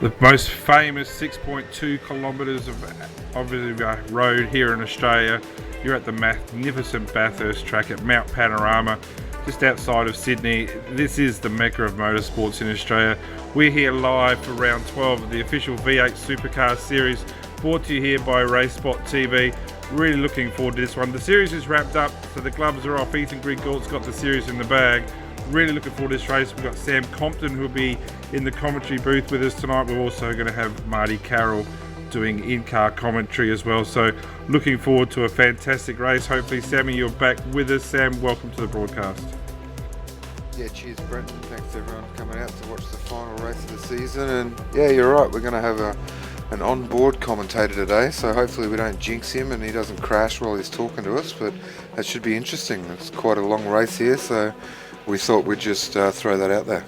The most famous 6.2 kilometres of road here in Australia. You're at the magnificent Bathurst track at Mount Panorama, just outside of Sydney. This is the mecca of motorsports in Australia. We're here live for round 12 of the official V8 Supercars series, brought to you here by RaceSpotTV. Really looking forward to this one. The series is wrapped up, so the gloves are off. Ethan Griggalt's got the series in the bag. Really looking forward to this race. We've got Sam Compton, who will be in the commentary booth with us tonight. We're also going to have Marty Carroll doing in-car commentary as well. So looking forward to a fantastic race. Hopefully, Sammy, you're back with us. Sam, welcome to the broadcast. Yeah, cheers, Brent. Thanks everyone for coming out to watch the final race of the season. And yeah, you're right. We're going to have an on-board commentator today, so hopefully we don't jinx him and he doesn't crash while he's talking to us. But that should be interesting. It's quite a long race here, so we thought we'd just throw that out there.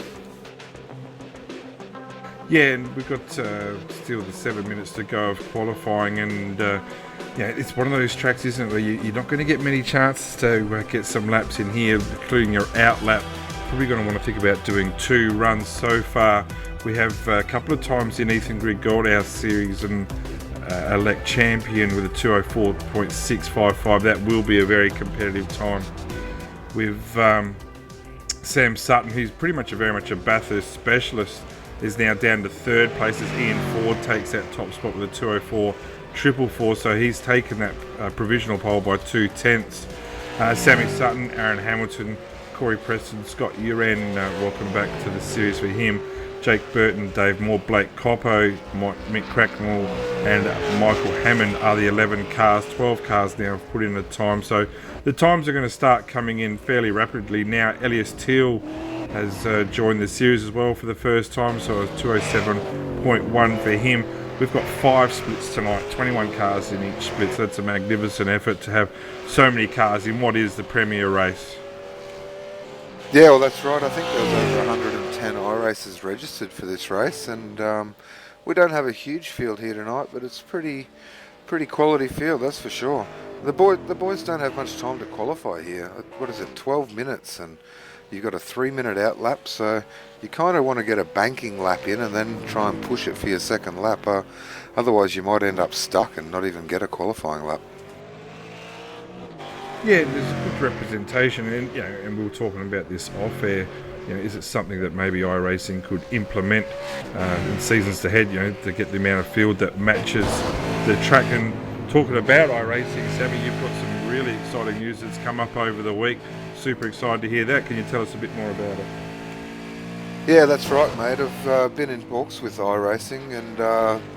Yeah, and we've got still the 7 minutes to go of qualifying, and yeah, it's one of those tracks, isn't it, where you're not going to get many chances to get some laps in here, including your out lap. Probably going to want to think about doing 2 runs so far. We have a couple of times in Ethan Griggault, our series and elect champion, with a 2:04.655. That will be a very competitive time. With Sam Sutton, who's pretty much very much a Bathurst specialist, is now down to third place as Ian Ford takes that top spot with a 2:04.444. So he's taken that provisional pole by 2/10. Sammy Sutton, Aaron Hamilton, Corey Preston, Scott Uren, welcome back to the series for him. Jake Burton, Dave Moore, Blake Coppo, Mick Cracknell and Michael Hammond are the 11 cars. 12 cars now have put in a time. So the times are going to start coming in fairly rapidly now. Elias Teal has joined the series as well for the first time, so it's 2:07.1 for him. We've got 5 splits tonight, 21 cars in each split, so that's a magnificent effort to have so many cars in what is the premier race. Yeah, well, that's right. I think there was over 110 iRaces registered for this race, and we don't have a huge field here tonight, but it's pretty quality field, that's for sure. The boys don't have much time to qualify here. What is it, 12 minutes, and you've got a 3-minute out lap, so you kind of want to get a banking lap in and then try and push it for your second lap. Otherwise, you might end up stuck and not even get a qualifying lap. Yeah, there's a good representation, and and we were talking about this off air. Is it something that maybe iRacing could implement in seasons ahead? To get the amount of field that matches the track. And talking about iRacing, Sammy, you've got some really exciting news that's come up over the week. Super excited to hear that. Can you tell us a bit more about it? Yeah, that's right, mate. I've been in talks with iRacing, and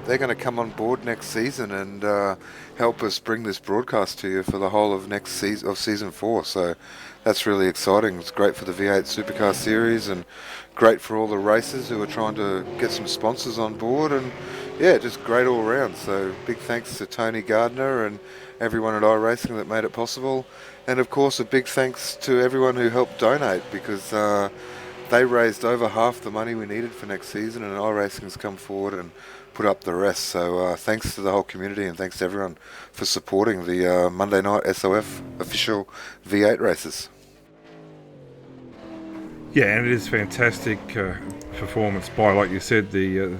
they're going to come on board next season and help us bring this broadcast to you for the whole of next season, of season 4. So that's really exciting. It's great for the V8 Supercar series and great for all the racers who are trying to get some sponsors on board, and yeah, just great all round. So big thanks to Tony Gardner and everyone at iRacing that made it possible. And of course, a big thanks to everyone who helped donate, because they raised over half the money we needed for next season, and iRacing's come forward and put up the rest. So thanks to the whole community, and thanks to everyone for supporting the Monday night SOF official V8 races. Yeah, and it is fantastic performance by, like you said, the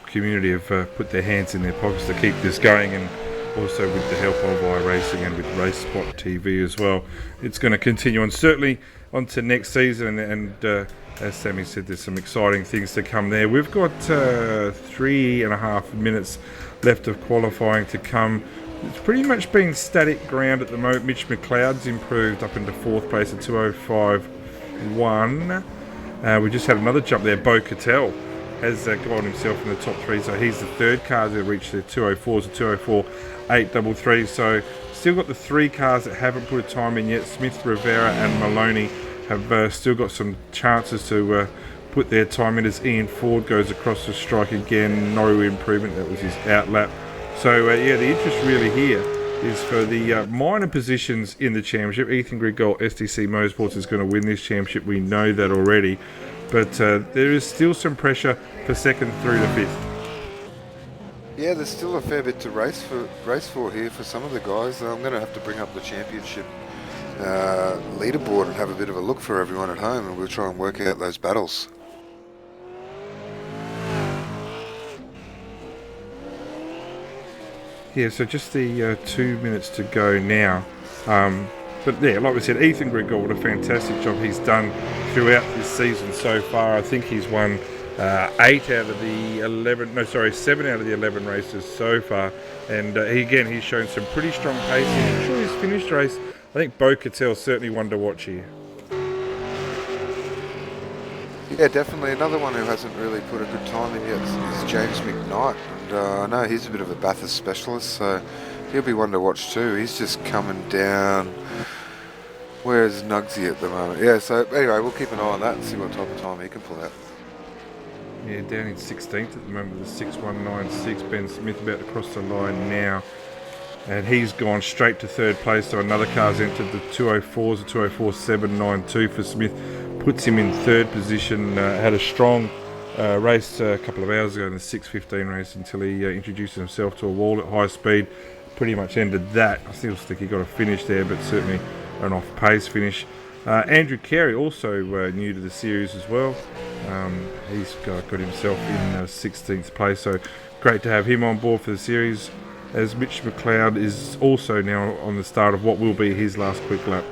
community have put their hands in their pockets to keep this going, and also with the help of iRacing and with RaceSpotTV as well. It's going to continue on, certainly on to next season, and as Sammy said, there's some exciting things to come there. We've got 3.5 minutes left of qualifying to come. It's pretty much been static ground at the moment. Mitch McLeod's improved up into 4th place at 2:05.1. We just had another jump there. Bo Cattell has got himself in the top 3, so he's the 3rd car to reach the 2:04s to 2:04.833. So still got the 3 cars that haven't put a time in yet. Smith, Rivera and Maloney have still got some chances to put their time in as Ian Ford goes across the strike again. No improvement, that was his out lap. So yeah, the interest really here is for the minor positions in the championship. Ethan Griggault, STC Motorsports, is going to win this championship. We know that already. But there is still some pressure for 2nd through to 5th. Yeah, there's still a fair bit to race for here for some of the guys. I'm going to have to bring up the championship leaderboard and have a bit of a look for everyone at home, and we'll try and work out those battles. Yeah, so just the 2 minutes to go now. But yeah, like we said, Ethan Grigor, what a fantastic job he's done throughout this season so far. I think he's won 7 out of the 11 races so far. And he's shown some pretty strong pace. I'm sure his finished race, I think Bo Cattell's certainly one to watch here. Yeah, definitely. Another one who hasn't really put a good time in yet is James McKnight. And I know he's a bit of a Bathurst specialist, so he'll be one to watch too. He's just coming down. Where's Nugsy at the moment? Yeah, so anyway, we'll keep an eye on that and see what type of time he can pull out. Yeah, down in 16th at the moment with the 6196. Ben Smith about to cross the line now. And he's gone straight to third place, so another car's entered the 204s, the 204.792 for Smith. Puts him in third position. Had a strong race a couple of hours ago in the 6:15 race until he introduced himself to a wall at high speed. Pretty much ended that. I still think he got a finish there, but certainly an off-pace finish. Andrew Carey, also new to the series as well. He's got himself in 16th place, so great to have him on board for the series, as Mitch McLeod is also now on the start of what will be his last quick lap.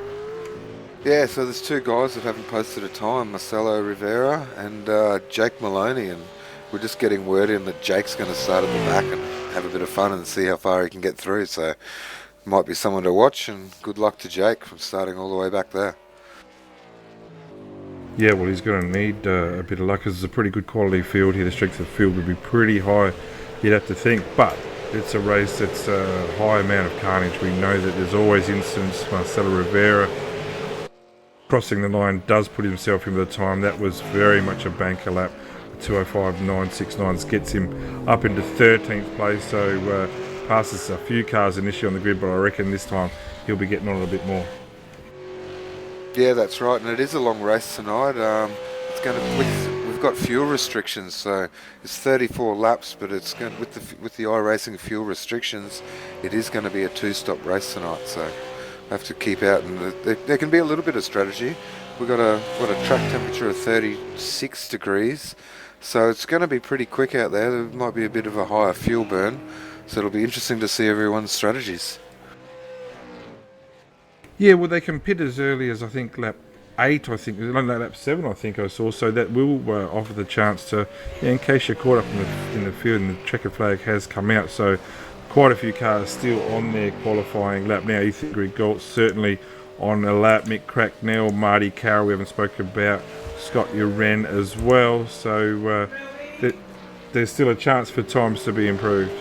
Yeah, so there's two guys that haven't posted a time, Marcelo Rivera and Jake Maloney, and we're just getting word in that Jake's going to start at the back and have a bit of fun and see how far he can get through, so might be someone to watch, and good luck to Jake from starting all the way back there. Yeah, well, he's going to need a bit of luck, because it's a pretty good quality field here. The strength of the field would be pretty high, you'd have to think, but it's a race that's a high amount of carnage. We know that there's always incidents. Marcelo Rivera crossing the line does put himself into the time. That was very much a banker lap. 205.969 gets him up into 13th place, so passes a few cars initially on the grid, but I reckon this time he'll be getting on it a bit more. Yeah, that's right, and it is a long race tonight. We've got fuel restrictions, so it's 34 laps, but it's going with the iRacing fuel restrictions, it is going to be a two-stop race tonight. So have to keep out, and there can be a little bit of strategy. We've got a track temperature of 36 degrees, so it's going to be pretty quick out there. There might be a bit of a higher fuel burn, so it'll be interesting to see everyone's strategies. Yeah, well, they can pit as early as, I think, lap 8, lap 7, I think I saw, so that will offer the chance to, in case you're caught up in the field and the checker flag has come out, so quite a few cars still on their qualifying lap now. Ethan Grigor certainly on a lap. Mick Cracknell, Marty Carroll, we haven't spoken about, Scott Uren as well, so there's still a chance for times to be improved.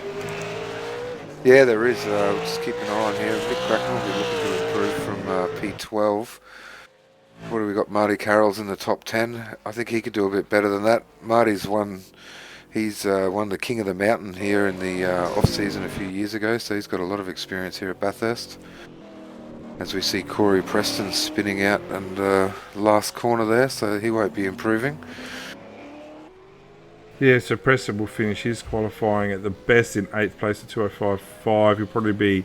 Yeah, there is. Just keep an eye on here. Mick Cracknell will be looking to improve from P12. What do we got? Marty Carroll's in the top 10. I think he could do a bit better than that. Marty's won. He's won the King of the Mountain here in the off-season a few years ago, so he's got a lot of experience here at Bathurst. As we see Corey Preston spinning out and last corner there, so he won't be improving. Yeah, so Preston will finish his qualifying at the best in 8th place at 205.5. He'll probably be,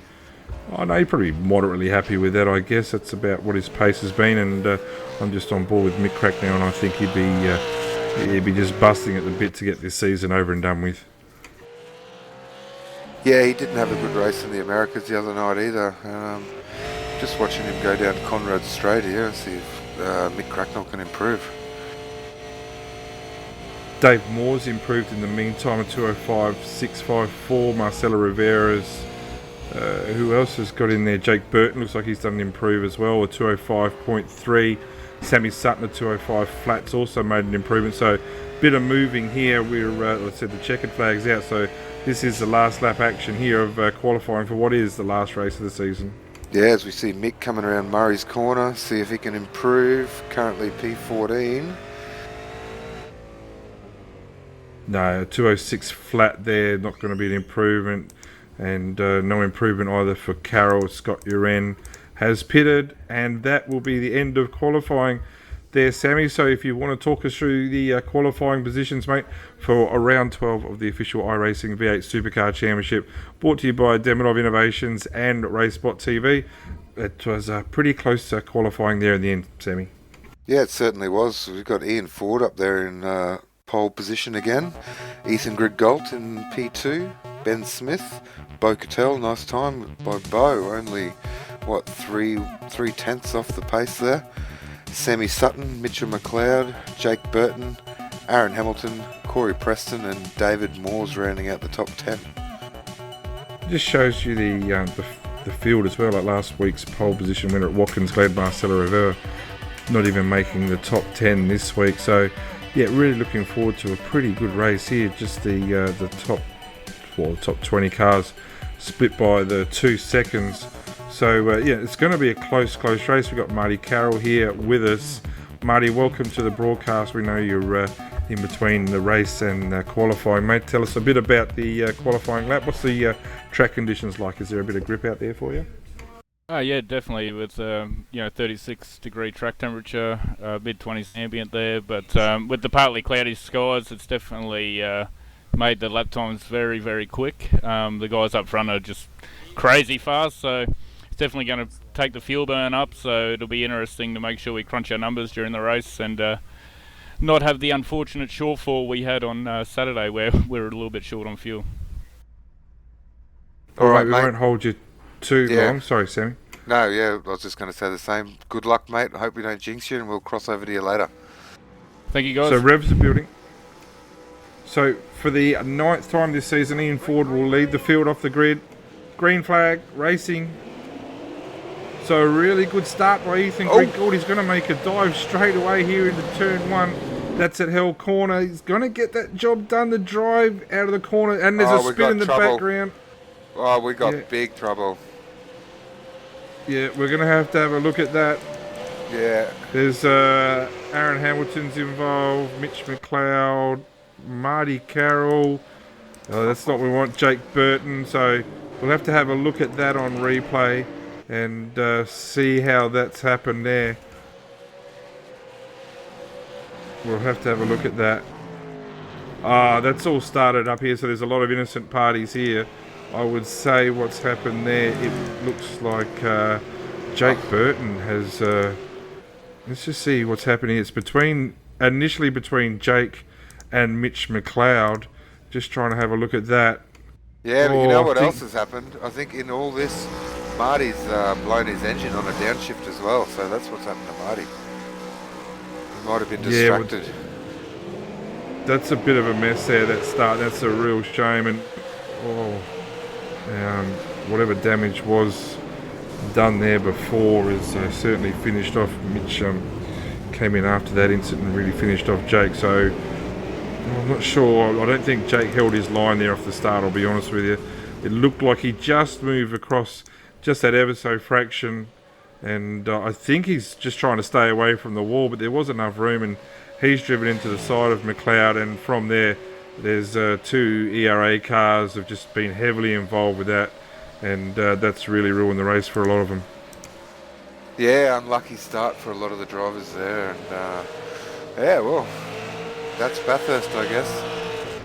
he'll probably be moderately happy with that, I guess. That's about what his pace has been, and I'm just on board with Mick Cracknell, and I think he'd be just busting at the bit to get this season over and done with. Yeah, he didn't have a good race in the Americas the other night either. Just watching him go down Conrad Straight here and see if Mick Cracknell can improve. Dave Moore's improved in the meantime at 205.654. Marcelo Rivera's, who else has got in there? Jake Burton looks like he's done an improve as well, at 205.3. Sammy Sutton at 205 flats also made an improvement. So bit of moving here. We're, let's say the checkered flag's out. So this is the last lap action here of qualifying for what is the last race of the season. Yeah, as we see Mick coming around Murray's corner, see if he can improve. Currently P14. No, 206 flat there, not going to be an improvement, and no improvement either for Carroll. Scott Uren has pitted, and that will be the end of qualifying there, Sammy. So if you want to talk us through the qualifying positions, mate, for round 12 of the official iRacing V8 Supercar Championship, brought to you by Demidov Innovations and RaceSpotTV. It was pretty close to qualifying there in the end, Sammy. Yeah, it certainly was. We've got Ian Ford up there in pole position again. Ethan Grigor in P2. Ben Smith, Bo Cattell, nice time by Bo, only, three tenths off the pace there. Sammy Sutton, Mitchell McLeod, Jake Burton, Aaron Hamilton, Corey Preston and David Moores rounding out the top 10. Just shows you the field as well. Like last week's pole position winner at Watkins Glen, Marcelo Rivera, not even making the top 10 this week. So yeah, really looking forward to a pretty good race here. Just the top 20 cars split by the 2 seconds. So yeah, it's going to be a close race. We've got Marty Carroll here with us. Marty, welcome to the broadcast. We know you're in between the race and qualifying, mate. Tell us a bit about the qualifying lap. What's the track conditions like? Is there a bit of grip out there for you? Yeah, definitely. With 36-degree track temperature, mid-20s ambient there. But with the partly cloudy skies, it's definitely made the lap times very, very quick. The guys up front are just crazy fast, so it's definitely going to take the fuel burn up. So it'll be interesting to make sure we crunch our numbers during the race and not have the unfortunate shortfall we had on Saturday where we were a little bit short on fuel. All right, we won't hold you too long. Sorry, Sammy. No, yeah, I was just going to say the same. Good luck, mate. I hope we don't jinx you and we'll cross over to you later. Thank you, guys. So revs are building. So for the 9th time this season, Ian Ford will lead the field off the grid. Green flag, racing. So a really good start by Ethan Griggold. He's going to make a dive straight away here into turn 1. That's at Hell Corner. He's going to get that job done, the drive out of the corner. And there's a spin in the background. Oh, we got big trouble. Yeah, we're going to have a look at that. Yeah. There's Aaron Hamilton's involved, Mitch McLeod, Marty Carroll. That's not what we want, Jake Burton. So we'll have to have a look at that on replay and see how that's happened there. We'll have to have a look at that. That's all started up here, so there's a lot of innocent parties here. I would say what's happened there, it looks like Jake Burton has... let's just see what's happening. It's initially between Jake and Mitch McLeod. Just trying to have a look at that. Yeah, but you know what else has happened? I think in all this, Marty's blown his engine on a downshift as well, so that's what's happened to Marty. He might have been distracted. Yeah, that's a bit of a mess there, that start. That's a real shame. And whatever damage was done there before is certainly finished off. Mitch came in after that incident and really finished off Jake. So I'm not sure. I don't think Jake held his line there off the start, I'll be honest with you. It looked like he just moved across just that ever so fraction, and I think he's just trying to stay away from the wall, but there was enough room, and he's driven into the side of McLeod, and from there's 2 ERA cars have just been heavily involved with that, and that's really ruined the race for a lot of them. Yeah, unlucky start for a lot of the drivers there, and that's Bathurst, I guess.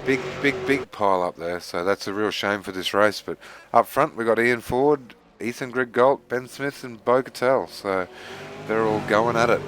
Big pile up there, so that's a real shame for this race. But up front, we got Ian Ford, Ethan Griggold, Ben Smith, and Bo Cattell, so they're all going at it.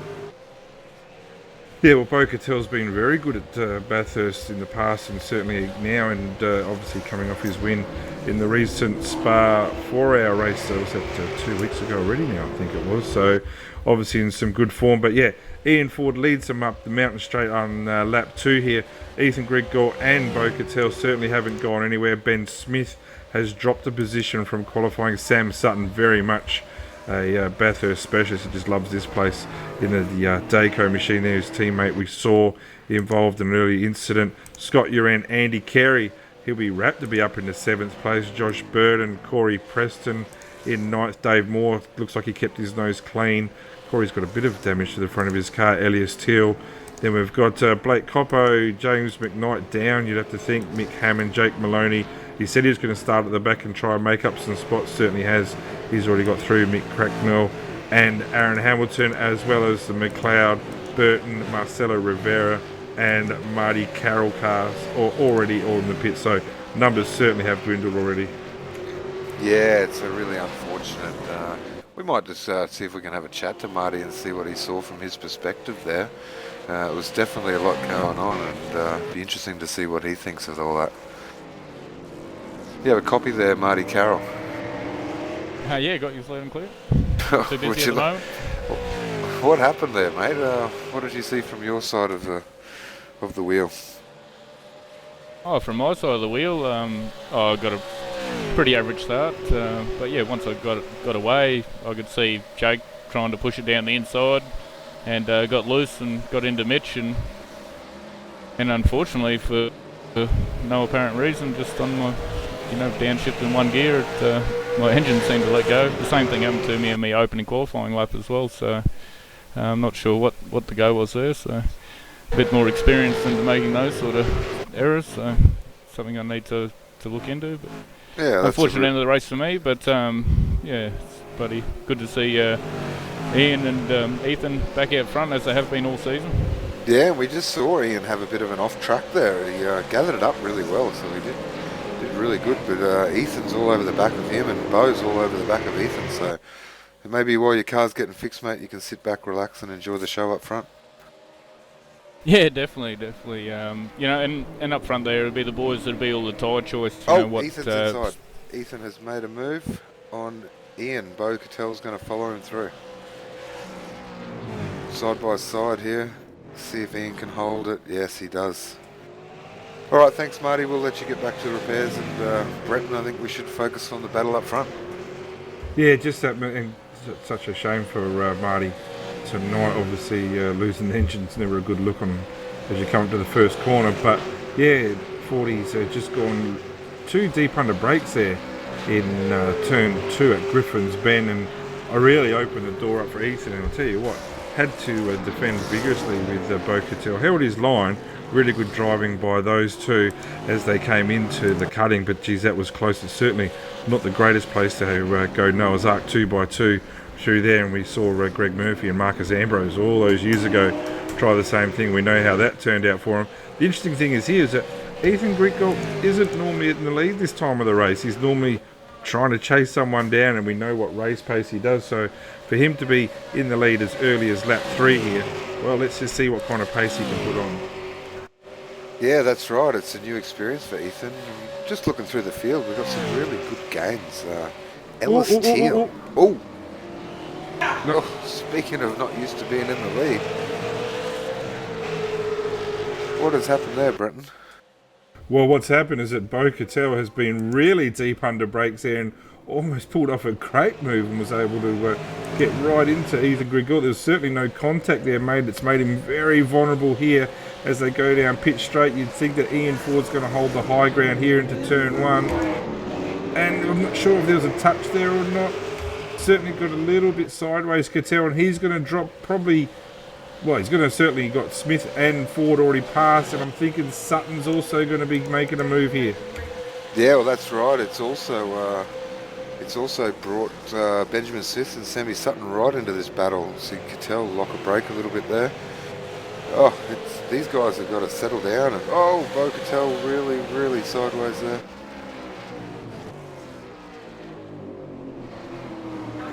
Yeah, well, Bo Cattell's been very good at Bathurst in the past and certainly now, and obviously coming off his win in the recent Spa 4-hour race. That was at 2 weeks ago already now, I think it was. So obviously in some good form. But yeah, Ian Ford leads them up the mountain straight on lap 2 here. Ethan Griggold and Bo Cattell certainly haven't gone anywhere. Ben Smith has dropped a position from qualifying. Sam Sutton, very much a Bathurst specialist, who just loves this place in the Dayco machine there. His teammate we saw involved in an early incident. Scott Uran, Andy Carey, he'll be wrapped to be up in the 7th place. Josh Burton, Corey Preston in 9th. Dave Moore looks like he kept his nose clean. Corey's got a bit of damage to the front of his car. Elias Teal. Then we've got Blake Coppo, James McKnight down, you'd have to think. Mick Hammond, Jake Maloney. He said he was going to start at the back and try and make up some spots. Certainly has. He's already got through. Mick Cracknell and Aaron Hamilton, as well as the McLeod, Burton, Marcelo Rivera and Marty Carroll cars are already all in the pit. So numbers certainly have dwindled already. Yeah, it's a really unfortunate. We might just see if we can have a chat to Marty and see what he saw from his perspective there. It was definitely a lot going on, and it'd be interesting to see what he thinks of all that. You have a copy there, Marty Carroll. Yeah, got you loud and clear. Too busy Would at you the moment. What happened there, mate? What did you see from your side of the wheel? Oh, from my side of the wheel, I got a pretty average start. But yeah, once I got away, I could see Jake trying to push it down the inside, and got loose and got into Mitch, and unfortunately for no apparent reason, just on my downshift in one gear, my engine seemed to let go. The same thing happened to me in my opening qualifying lap as well. So I'm not sure what the go was there. So a bit more experience into making those sort of errors. So something I need to look into. But Yeah, that's unfortunate end of the race for me. But yeah, it's bloody good to see Ian and Ethan back out front as they have been all season. Yeah, we just saw Ian have a bit of an off track there. He gathered it up really well, so he did really good. But Ethan's all over the back of him, and Bo's all over the back of Ethan. So maybe while your car's getting fixed, mate, you can sit back, relax, and enjoy the show up front. Yeah, definitely. And up front there, it'll be the boys that'll be all the tyre choice. Ethan's inside. Ethan has made a move on Ian. Bo Catel's going to follow him through. Side by side here. See if Ian can hold it. Yes, he does. All right, thanks, Marty. We'll let you get back to repairs. And Bretton, I think we should focus on the battle up front. Yeah, just that, and such a shame for Marty tonight. Obviously, losing the engine's never a good look on as you come up to the first corner. But yeah, 40's just gone too deep under brakes there in turn 2 at Griffin's Bend, and I really opened the door up for Ethan. And I'll tell you what, had to defend vigorously with Bo Cattell. Held his line. Really good driving by those two as they came into the cutting, but geez, that was close. It's certainly not the greatest place to go Noah's Ark 2x2 through there, and we saw Greg Murphy and Marcus Ambrose all those years ago try the same thing. We know how that turned out for him. The interesting thing is that Ethan Gritgold isn't normally in the lead this time of the race. He's normally trying to chase someone down, and we know what race pace he does. So for him to be in the lead as early as lap 3 here, well, let's just see what kind of pace he can put on. Yeah, that's right. It's a new experience for Ethan. Just looking through the field, we've got some really good gains. Ellis Teal. Oh! No. Speaking of not used to being in the lead. What has happened there, Brenton? Well, what's happened is that Bo Cattell has been really deep under brakes there and almost pulled off a great move and was able to get right into Ethan Grigor. There's certainly no contact there made. It's made him very vulnerable here as they go down pitch straight. You'd think that Ian Ford's going to hold the high ground here into turn 1. And I'm not sure if there was a touch there or not. Certainly got a little bit sideways, Cattell, and he's going to drop probably... Well, he's going to certainly got Smith and Ford already passed, and I'm thinking Sutton's also going to be making a move here. Yeah, well, that's right. It's also brought Benjamin Smith and Sammy Sutton right into this battle. See Cattell lock a break a little bit there. Oh, these guys have got to settle down. And Bo Cattell really, really sideways there.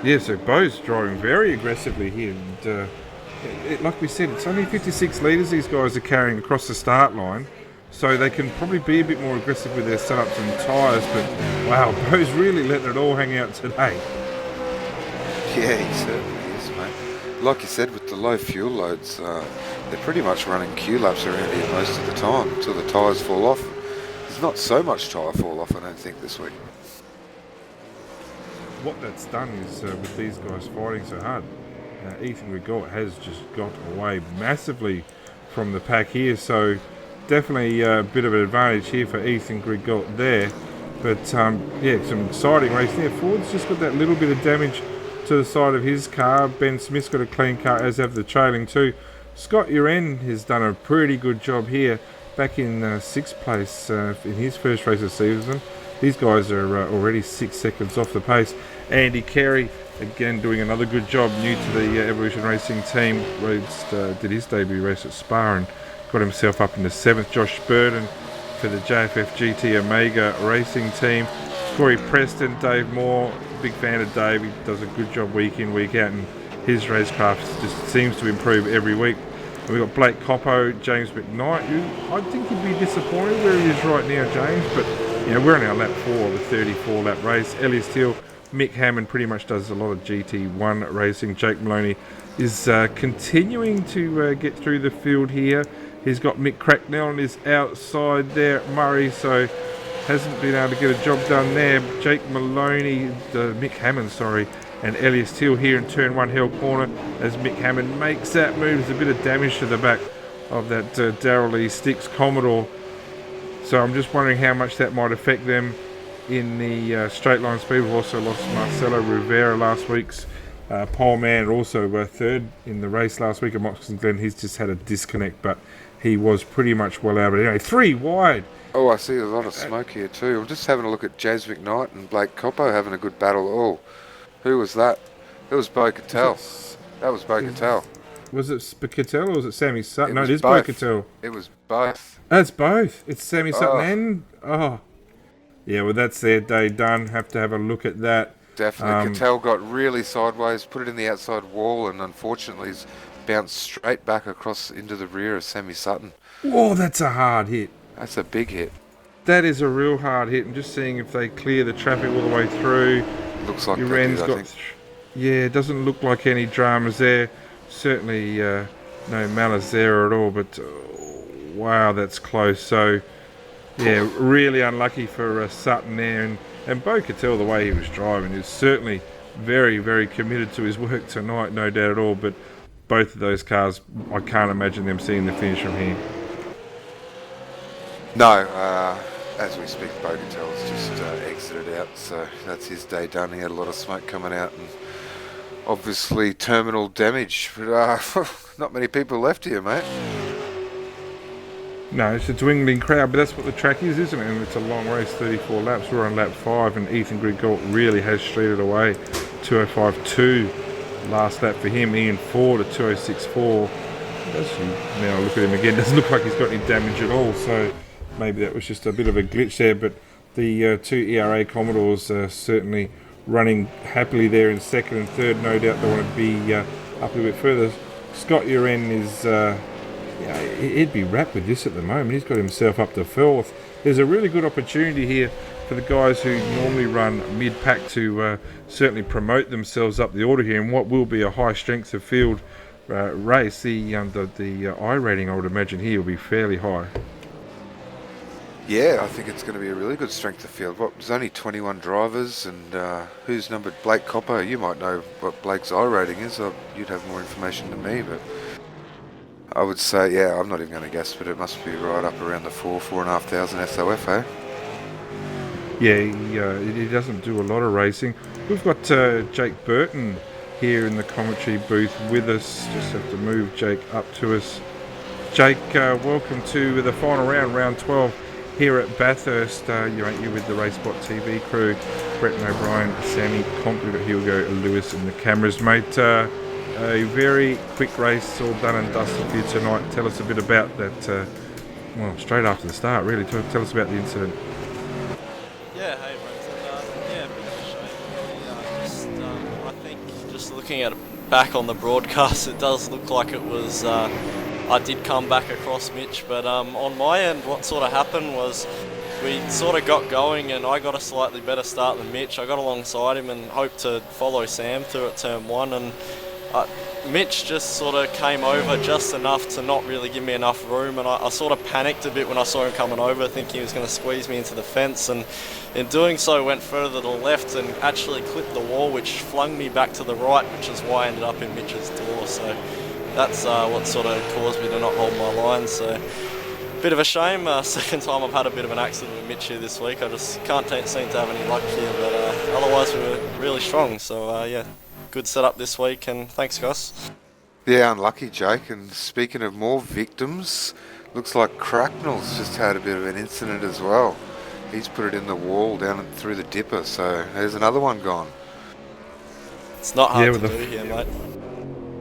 Yeah, so Bo's driving very aggressively here, and like we said, it's only 56 litres these guys are carrying across the start line, so they can probably be a bit more aggressive with their setups and tyres, but wow, Bo's really letting it all hang out today. Yeah, he certainly is, mate. Like you said, with the low fuel loads, they're pretty much running Q laps around here most of the time until the tyres fall off. There's not so much tyre fall off, I don't think, this week. What that's done is, with these guys fighting so hard, Ethan Grigor has just got away massively from the pack here, so definitely a bit of an advantage here for Ethan Grigor there. But yeah, some exciting race there. Ford's just got that little bit of damage to the side of his car. Ben Smith's got a clean car, as have the trailing two. Scott Uren has done a pretty good job here, back in 6th place in his first race of the season. These guys are already 6 seconds off the pace. Andy Carey, again, doing another good job, new to the Evolution Racing team. Did his debut race at Spa and got himself up into 7th. Josh Burden for the JFF GT Omega Racing team. Corey Preston, Dave Moore, big fan of Dave. He does a good job week in, week out, and his racecraft just seems to improve every week. We've got Blake Coppo, James McKnight, who I think he'd be disappointed where he is right now, James, but we're on our lap 4 of a 34-lap race. Elias Teal, Mick Hammond pretty much does a lot of GT1 racing. Jake Maloney is continuing to get through the field here. He's got Mick Cracknell on his outside there at Murray, so hasn't been able to get a job done there. Jake Maloney, Mick Hammond, and Elias Teal here in turn 1 hill corner as Mick Hammond makes that move. There's a bit of damage to the back of that Darrell Lee Sticks Commodore. So I'm just wondering how much that might affect them in the straight line speed. We've also lost Marcelo Rivera, last week's pole man, also third in the race last week at Moxon Glen. He's just had a disconnect, but he was pretty much well out. But anyway, 3 wide. Oh, I see a lot of smoke here too. I'm just having a look at Jazz McKnight and Blake Coppo having a good battle. Oh, who was that? It was Bo Cattell. That was Bo Cattell. Was it Cattell or was it Sammy Sutton? It it is both. Bo Cattell. It was both. That's both. It's Sammy Sutton and... Yeah, well, that's their day done. Have to have a look at that. Definitely. Cattell got really sideways, put it in the outside wall, and unfortunately he's bounced straight back across into the rear of Sammy Sutton. Oh, that's a hard hit. That's a big hit. That is a real hard hit. I'm just seeing if they clear the traffic all the way through. Looks like Uren's they did, I think. Yeah, it doesn't look like any dramas there. Certainly no malice there at all, but wow, that's close. So, yeah, really unlucky for Sutton there. And Bo Cattell, the way he was driving, is certainly very, very committed to his work tonight, no doubt at all. But both of those cars, I can't imagine them seeing the finish from here. No, as we speak, Bo Cattell's just exited out, so that's his day done. He had a lot of smoke coming out and obviously terminal damage. But not many people left here, mate. No, it's a dwindling crowd, but that's what the track is, isn't it? And it's a long race, 34 laps. We're on lap 5, and Ethan Grigalt really has streeted away. 205.2 last lap for him. Ian Ford at 206.4. Now look at him again. Doesn't look like he's got any damage at all, so maybe that was just a bit of a glitch there. But the 2 ERA Commodores certainly running happily there in second and third. No doubt they want to be up a little bit further. Scott Uren is... he'd be wrapped with this at the moment. He's got himself up to 4th. There's a really good opportunity here for the guys who normally run mid-pack to certainly promote themselves up the order here in what will be a high strength of field race. The I rating, I would imagine, here will be fairly high. Yeah, I think it's going to be a really good strength of field. There's only 21 drivers, and who's numbered? Blake Coppo. You might know what Blake's I rating is. You'd have more information than me, but I would say, yeah, I'm not even going to guess, but it must be right up around the 4,500 SOF, eh? Yeah, he doesn't do a lot of racing. We've got Jake Burton here in the commentary booth with us. Just have to move Jake up to us. Jake, welcome to the final round, round 12 here at Bathurst. You with the RaceSpotTV crew, Brett O'Brien, Sammy Conklin, Hugo Lewis and the cameras, mate. A very quick race, all done and dusted for you tonight. Tell us a bit about that, straight after the start, really. Tell us about the incident. Yeah, hey, Brenton. A bit of a shame, really. I think just looking at it back on the broadcast, it does look like it was... I did come back across Mitch, but on my end, what sort of happened was we sort of got going and I got a slightly better start than Mitch. I got alongside him and hoped to follow Sam through at turn 1, and Mitch just sort of came over just enough to not really give me enough room, and I sort of panicked a bit when I saw him coming over, thinking he was going to squeeze me into the fence, and in doing so went further to the left and actually clipped the wall, which flung me back to the right, which is why I ended up in Mitch's door. So that's what sort of caused me to not hold my line. So bit of a shame. Second time I've had a bit of an accident with Mitch here this week. I just can't seem to have any luck here, but otherwise we were really strong. So yeah, good setup this week, and thanks, guys. Yeah, unlucky, Jake. And speaking of more victims, looks like Cracknell's just had a bit of an incident as well. He's put it in the wall down and through the dipper, so there's another one gone. It's not hard to do here, mate.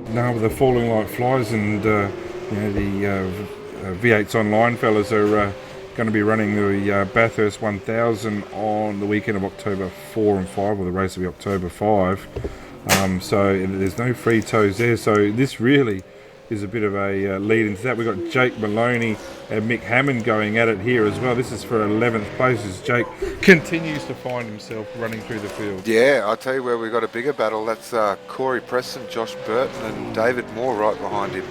No, they're falling like flies, and the V8's Online fellas are going to be running the Bathurst 1000 on the weekend of October 4 and 5, or the race will be October 5. So there's no free toes there. So this really is a bit of a lead into that. We've got Jake Maloney and Mick Hammond going at it here as well. This is for 11th place as Jake continues to find himself running through the field. Yeah, I'll tell you where we got a bigger battle. That's Corey Preston, Josh Burton and David Moore right behind him.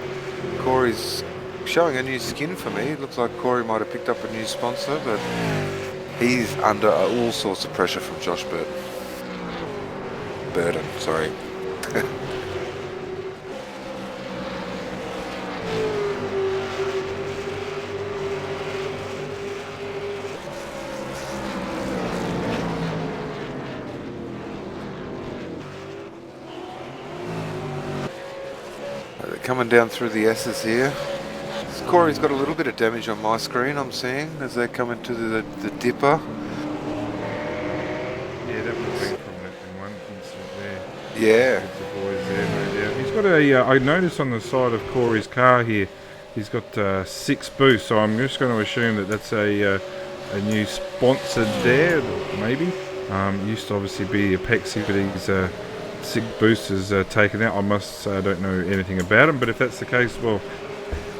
Corey's showing a new skin for me. It looks like Corey might have picked up a new sponsor, but he's under all sorts of pressure from Josh Burton. Sorry. They're coming down through the S's here. Corey's got a little bit of damage on my screen, I'm seeing, as they come into the dipper. Yeah, that would have been from that in one instant there. Yeah. With the boys there, no doubt. He's got a, I noticed on the side of Corey's car here, he's got 6 boosts, so I'm just going to assume that that's a new sponsor there, maybe. Used to obviously be a Pepsi, but he's 6 boosters taken out. I must say I don't know anything about him, but if that's the case, well,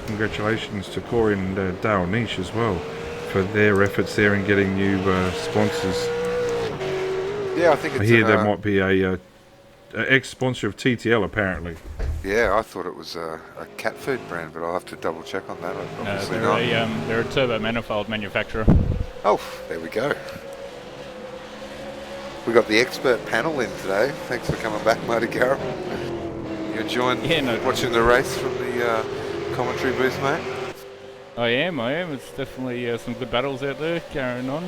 congratulations to Corey and Dale Niche as well for their efforts there in getting new sponsors. Yeah, I think it's... I hear there might be a ex-sponsor of TTL apparently. Yeah, I thought it was a cat food brand, but I'll have to double check on that. Obviously they're not. They're a turbo manifold manufacturer. Oh, there we go. We got the expert panel in today. Thanks for coming back, Marty Garrett. You enjoying watching the race from the commentary booth, mate? I am. It's definitely some good battles out there carrying on.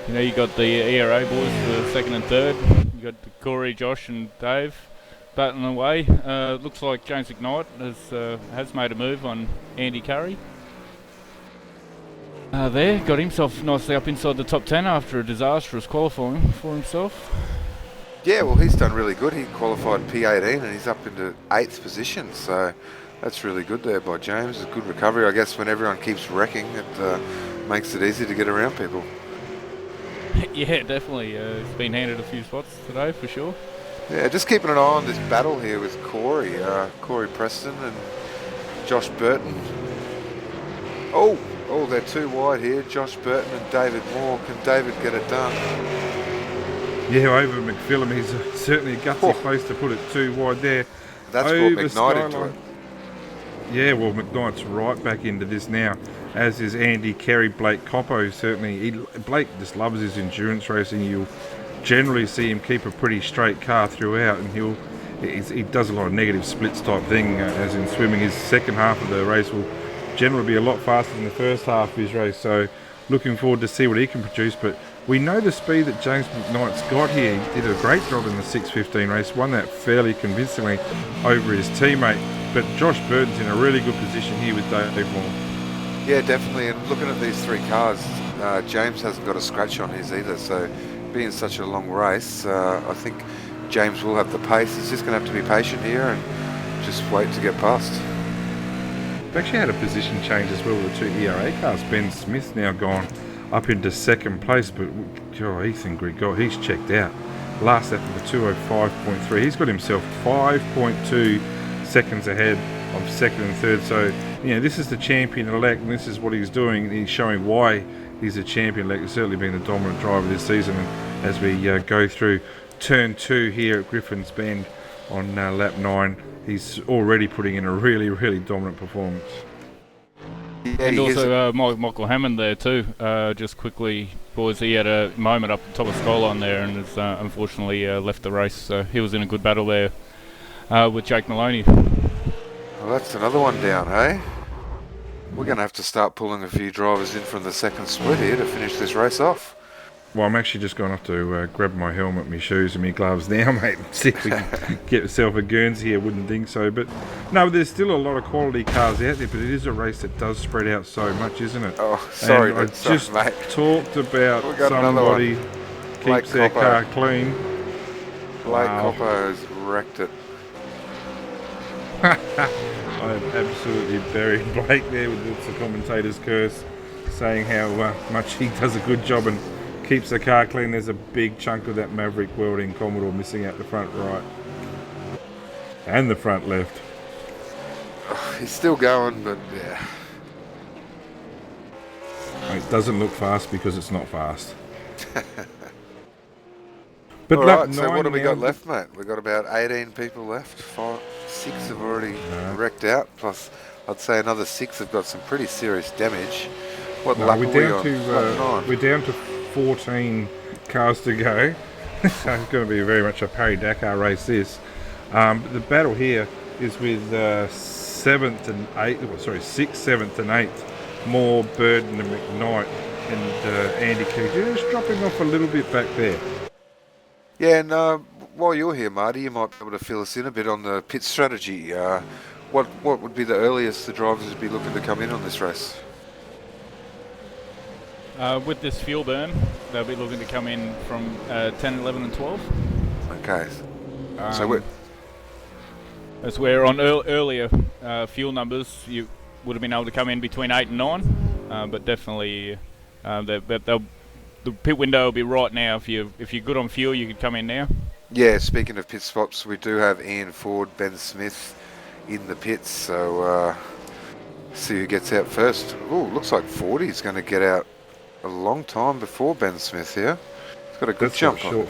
You got the ERA boys for second and third. You got Corey, Josh, and Dave battling away. Looks like James Ignite has made a move on Andy Curry. There, got himself nicely up inside the top 10 after a disastrous qualifying for himself. Yeah, well, he's done really good. He qualified P18 and he's up into 8th position, so that's really good there by James. It's a good recovery. I guess when everyone keeps wrecking, it makes it easy to get around people. Yeah, definitely. He's been handed a few spots today for sure. Yeah, just keeping an eye on this battle here with Corey. Corey Preston and Josh Burton. Oh, they're too wide here. Josh Burton and David Moore. Can David get it done? Yeah, over McPhillum. He's certainly a gutsy place to put it too wide there. That's brought McKnight into it. Yeah, well, McKnight's right back into this now, as is Andy Carey, Blake Coppo. Certainly, Blake just loves his endurance racing. You'll generally see him keep a pretty straight car throughout, and he does a lot of negative splits type thing, as in swimming. His second half of the race will generally be a lot faster than the first half of his race, so looking forward to see what he can produce. But we know the speed that James McKnight's got here. He did a great job in the 6:15 race, won that fairly convincingly over his teammate. But Josh Burton's in a really good position here with Dave Moore. Yeah, definitely. And looking at these 3 cars, James hasn't got a scratch on his either. So being such a long race, I think James will have the pace. He's just going to have to be patient here and just wait to get past. We've actually had a position change as well with the 2 ERA cars. Ben Smith's now gone up into second place, but Ethan Grigor, he's checked out. Last lap of the 2:05.3. He's got himself 5.2 seconds ahead of second and third. So, this is the champion-elect, and this is what he's doing. He's showing why he's a champion-elect. He's certainly been a dominant driver this season. And as we go through turn 2 here at Griffin's Bend on lap 9, he's already putting in a really, really dominant performance. Yeah, and also Michael Hammond there too. Just quickly, boys, he had a moment up the top of Skyline there and has unfortunately left the race. So he was in a good battle there with Jake Maloney. Well, that's another one down, hey? We're going to have to start pulling a few drivers in from the second split here to finish this race off. Well, I'm actually just going off to grab my helmet, my shoes and my gloves now, mate. See if we can get myself a Guernsey. I wouldn't think so. But no, there's still a lot of quality cars out there, but it is a race that does spread out so much, isn't it? Oh, sorry. And I just mate. talked about somebody keeps their car clean. Blake Coppo has wrecked it. I have absolutely buried Blake there with the commentator's curse, saying how much he does a good job and keeps the car clean. There's a big chunk of that Maverick welding Commodore missing out the front right and the front left. He's still going, but yeah. It doesn't look fast because it's not fast. But All lap right, so 9 what have we now, got left, mate? We've got about 18 people left. 6 have already wrecked out, plus I'd say another 6 have got some pretty serious damage. What lap are we on? we're down to 14 cars to go. So it's going to be very much a Paris-Dakar race, this. The battle here is with 7th and 8th, well, sorry, 6th, 7th and 8th. More Burden and McKnight and Andy Keith. You're just dropping off a little bit back there. Yeah, and while you're here, Marty, you might be able to fill us in a bit on the pit strategy. What would be the earliest the drivers would be looking to come in on this race? With this fuel burn, they'll be looking to come in from 10, 11 and 12. Okay. So as we're on earlier fuel numbers, you would have been able to come in between 8 and 9, but definitely the pit window will be right now. If you're good on fuel, you could come in now. yeah, speaking of pit stops, we do have Ian Ford, Ben Smith in the pits, so see who gets out first. Oh, looks like 40 is going to get out a long time before Ben Smith here. He's got a good jump on.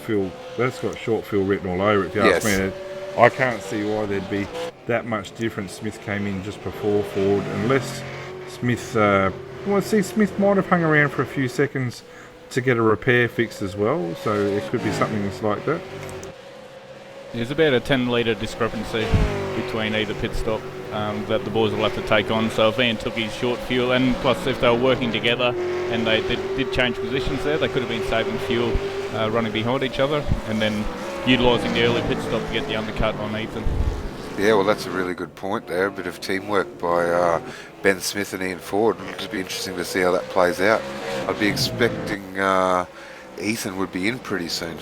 That's got short fuel written all over it, if you ask me. I can't see why there'd be that much difference. Smith came in just before Ford, unless Smith... Smith might have hung around for a few seconds to get a repair fixed as well, so it could be something like that. There's about a 10 litre discrepancy between either pit stop that the boys will have to take on. So if Ian took his short fuel, and plus if they were working together and they did change positions there, they could have been saving fuel running behind each other and then utilising the early pit stop to get the undercut on Ethan. Yeah, well, that's a really good point there. A bit of teamwork by Ben Smith and Ian Ford. It'll be interesting to see how that plays out. I'd be expecting Ethan would be in pretty soon.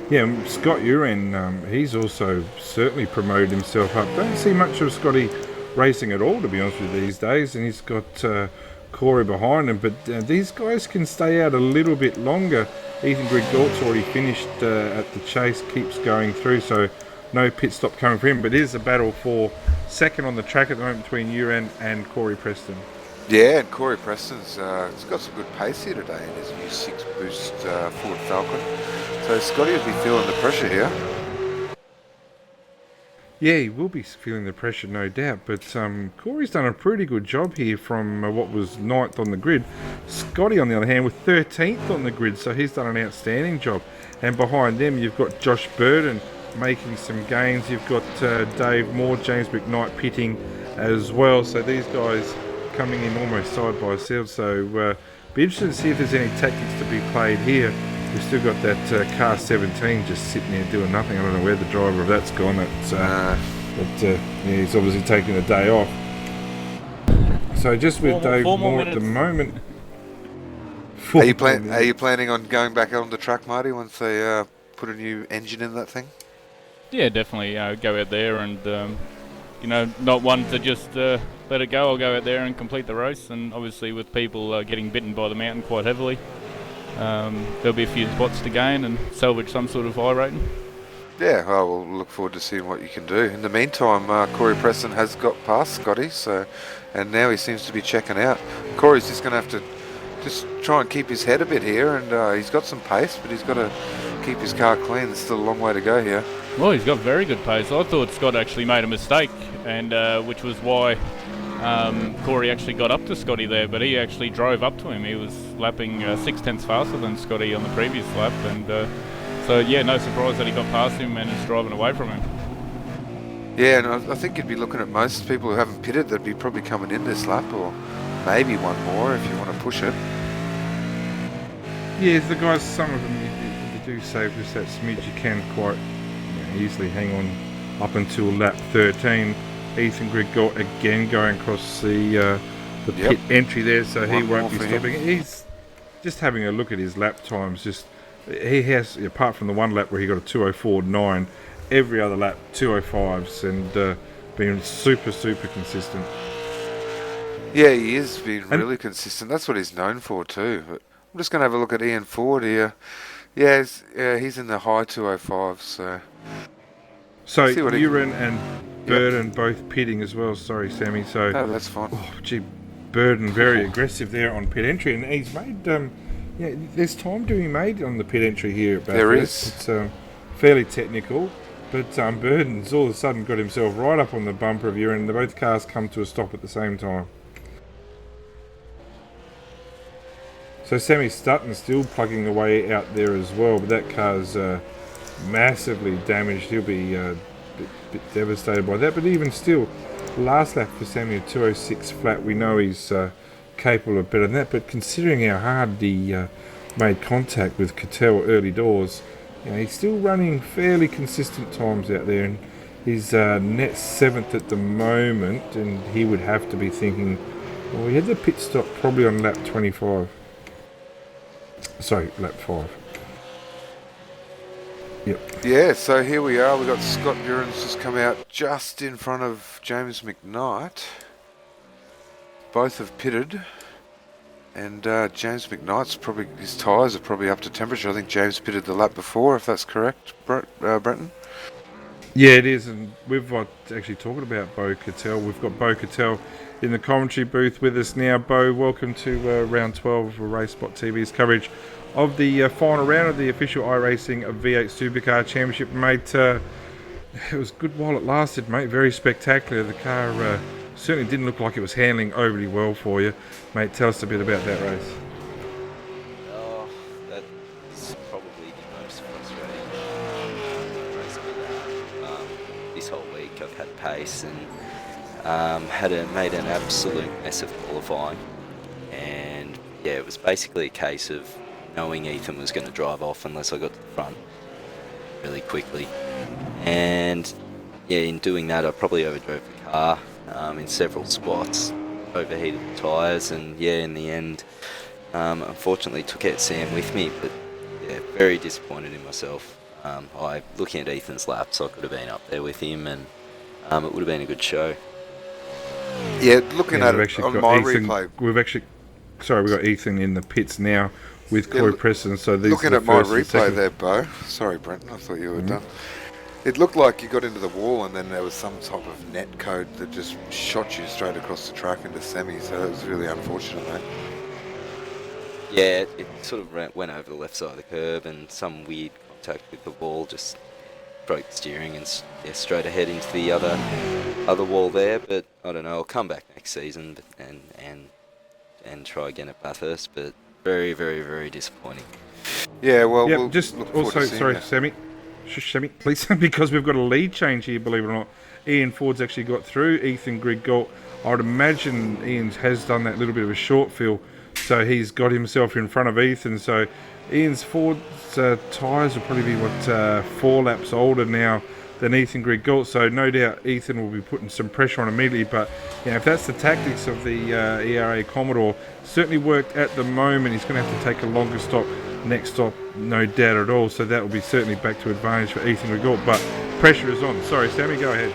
Yeah, Scott Uren, he's also certainly promoted himself up. Don't see much of Scotty racing at all, to be honest with you, these days, and he's got Corey behind him, but these guys can stay out a little bit longer. Ethan Grigort's already finished at the chase, keeps going through, so no pit stop coming for him, but it is a battle for second on the track at the moment between Uren and Corey Preston. Yeah, and Corey Preston's he's got some good pace here today in his new 6-boost Ford Falcon. So Scotty will be feeling the pressure here. Yeah, he will be feeling the pressure, no doubt. But Corey's done a pretty good job here from what was 9th on the grid. Scotty, on the other hand, was 13th on the grid, so he's done an outstanding job. And behind them, you've got Josh Burden making some gains. You've got Dave Moore, James McKnight pitting as well. So these guys coming in almost side by side. So be interested to see if there's any tactics to be played here. We've still got that car 17 just sitting there doing nothing. I don't know where the driver of that's gone. He's obviously taking a day off. So just with Dave Moore at the moment. Are you planning on going back on the track, Marty, once they put a new engine in that thing? Yeah, definitely. Go out there and not one to just let it go. I'll go out there and complete the race. And obviously, with people getting bitten by the mountain quite heavily, there'll be a few spots to gain and salvage some sort of rating. Yeah, well, we'll look forward to seeing what you can do. In the meantime, Corey Preston has got past Scotty, and now he seems to be checking out. Corey's just going to have to just try and keep his head a bit here, and he's got some pace, but he's got to keep his car clean. There's still a long way to go here. Well, he's got very good pace. I thought Scott actually made a mistake, and which was why Corey actually got up to Scotty there, but he actually drove up to him. He was lapping 6/10 faster than Scotty on the previous lap, and so yeah, no surprise that he got past him and is driving away from him. Yeah, and I think you'd be looking at most people who haven't pitted, they'd be probably coming in this lap, or maybe one more if you want to push it. Yeah, the guys, some of them, if you do save just that smidge, you can quite easily hang on up until lap 13. Ethan Grigor again going across the pit entry there, so he won't be stopping. He's just having a look at his lap times. He has, apart from the one lap where he got a 2:04.9, every other lap 2:05s, and been super consistent. Yeah, he is being really consistent. That's what he's known for too. But I'm just going to have a look at Ian Ford here. Yeah, he's in the high 2:05s. So So See what he- Uren and Burden both pitting as well. Sorry, Sammy. So Oh, that's fine. Burden very aggressive there on pit entry, and he's made there's time to be made on the pit entry here at Bathurst. There is. It's fairly technical, but Burden's all of a sudden got himself right up on the bumper of Uren, and both cars come to a stop at the same time. So Sammy Stutton's still plugging away out there as well, but that car's massively damaged. He'll be bit devastated by that, but even still, last lap for Sammy at 2:06 flat, we know he's capable of better than that, but considering how hard he made contact with Cattell early doors, he's still running fairly consistent times out there, and he's net 7th at the moment, and he would have to be thinking, well, he had the pit stop probably on lap 25. Sorry, lap 5. Yep. Yeah, so here we are. We've got Scott Uren's just come out just in front of James McKnight. Both have pitted. And James McKnight's probably, his tyres are probably up to temperature. I think James pitted the lap before, if that's correct, Brenton? Yeah, it is, and we've got actually talking about Bo Cattell. We've got Bo Cattell in the commentary booth with us now. Bo, welcome to round 12 of RaceSpotTV's coverage of the final round of the official iRacing V8 Supercar Championship, mate. It was a good while it lasted, mate. Very spectacular. The car certainly didn't look like it was handling overly well for you, mate. Tell us a bit about that race. Oh, that's probably the most frustrating race I've had. This whole week I've had pace and made an absolute mess of qualifying, and yeah, it was basically a case of knowing Ethan was going to drive off unless I got to the front really quickly. And yeah, in doing that I probably overdrove the car in several spots, overheated the tyres, and yeah, in the end unfortunately took out Sam with me, but yeah, very disappointed in myself. Looking at Ethan's laps, I could have been up there with him, and it would have been a good show. Yeah, looking at it on my Ethan, replay. We've got Ethan in the pits now with Corey Preston. So these looking are at my first and replay second. there, Bo. Sorry, Brenton, I thought you were done. It looked like you got into the wall and then there was some type of net code that just shot you straight across the track into semi, so that was really unfortunate, mate. Yeah, it sort of went over the left side of the curb, and some weird contact with the wall just broke the steering and straight ahead into the other wall there. But I don't know, I'll come back next season and try again at Bathurst, but very, very, very disappointing. Yeah, well, Yep, we'll just look forward also, to seeing sorry, you. Sammy, please, because we've got a lead change here, believe it or not. Ian Ford's actually got through Ethan Grigalt. I would imagine Ian has done that little bit of a short fill, so he's got himself in front of Ethan. So Ford's tyres will probably be 4 laps older now than Ethan Grigalt, so no doubt Ethan will be putting some pressure on immediately. But if that's the tactics of the ERA Commodore, certainly worked at the moment. He's going to have to take a longer stop next stop, no doubt at all, so that will be certainly back to advantage for Ethan Grigalt, but pressure is on. Sorry, Sammy, go ahead.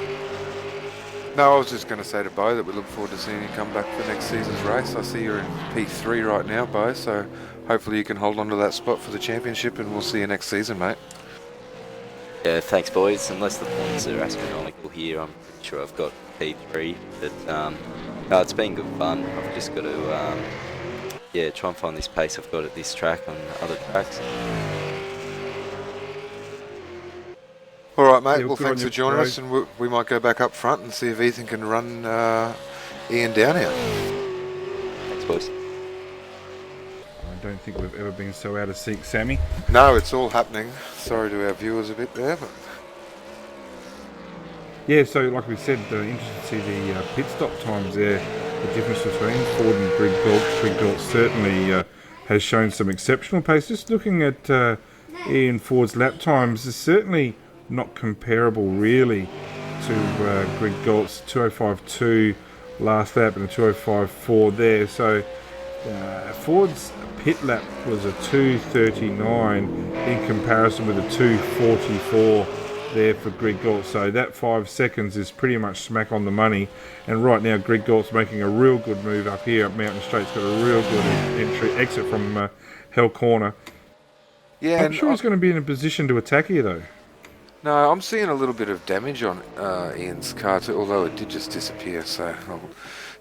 No, I was just going to say to Bo that we look forward to seeing you come back for next season's race. I see you're in P3 right now, Bo, so hopefully you can hold on to that spot for the championship, and we'll see you next season, mate. Yeah, thanks boys. Unless the points are astronomical here, I'm pretty sure I've got P3, but no, it's been good fun. I've just got to try and find this pace I've got at this track on other tracks. All right, mate. Yeah, Well, good thanks on for you, joining bro. us, and we might go back up front and see if Ethan can run Ian down here. Thanks boys. I don't think we've ever been so out of sync, Sammy. No, it's all happening. Sorry to our viewers a bit there, but Yeah, so like we said, interested to see the pit stop times there, the difference between Ford and Grigalt. Grigalt certainly has shown some exceptional pace. Just looking at Ian Ford's lap times, is certainly not comparable really to Grigalt's 2:05.2 last lap and a 2:05.4 there. So Ford's pit lap was a 2:39 in comparison with a 2:44 there for Grigalt. So that 5 seconds is pretty much smack on the money. And right now Grigalt's making a real good move up here up Mountain Straight. He's got a real good exit from Hell Corner. yeah, I'm and sure he's going to be in a position to attack here though. No, I'm seeing a little bit of damage on Ian's car too, although it did just disappear, so I'll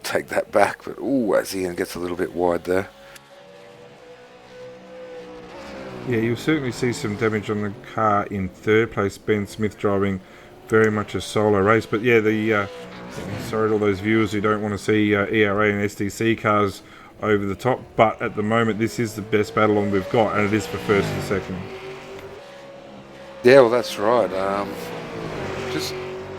take that back. But ooh, as Ian gets a little bit wide there. Yeah, you'll certainly see some damage on the car in third place. Ben Smith driving very much a solo race. But yeah, sorry to all those viewers who don't want to see ERA and SDC cars over the top. But at the moment, this is the best battle on we've got, and it is for first and second. Yeah, well, that's right. Just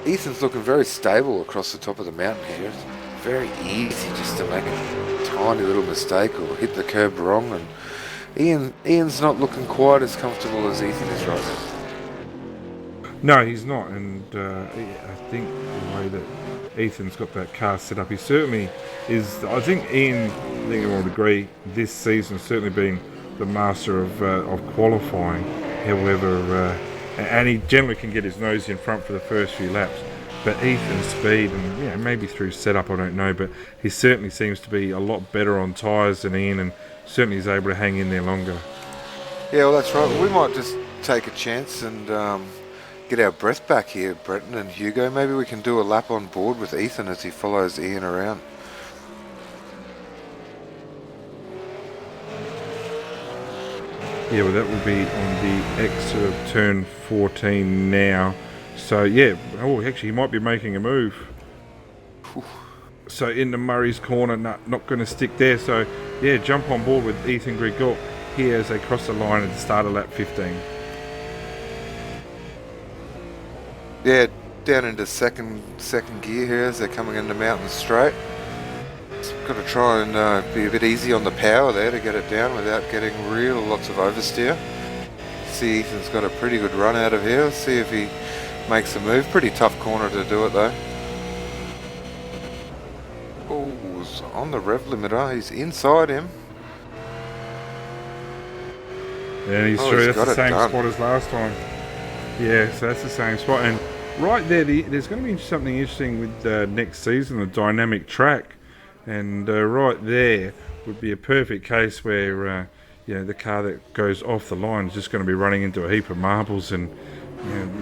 Ethan's looking very stable across the top of the mountain here. It's very easy just to make a tiny little mistake or hit the curb wrong, and Ian's not looking quite as comfortable as Ethan is right now. No, he's not, and I think the way that Ethan's got that car set up, he certainly is. I think Ian, I think everyone would agree, this season has certainly been the master of qualifying. However, and he generally can get his nose in front for the first few laps. But Ethan's speed, and maybe through setup, I don't know, but he certainly seems to be a lot better on tyres than Ian, and certainly is able to hang in there longer. Yeah, well, that's right. We might just take a chance and get our breath back here, Brenton and Hugo. Maybe we can do a lap on board with Ethan as he follows Ian around. Yeah, well, that will be on the exit of turn 14 now. So, yeah, actually, he might be making a move. So, into Murray's corner, not going to stick there. So, yeah, jump on board with Ethan Grigor here as they cross the line at the start of lap 15. Yeah, down into second gear here as they're coming into Mountain Straight. Got to try and be a bit easy on the power there to get it down without getting lots of oversteer. See, Ethan's got a pretty good run out of here. Let's see if he makes a move. Pretty tough corner to do it though. Oh, was on the rev limiter. He's inside him. Yeah, he's through. That's the same spot as last time. Yeah, so that's the same spot. And right there, there's going to be something interesting with next season, the dynamic track. And right there would be a perfect case where the car that goes off the line is just going to be running into a heap of marbles, and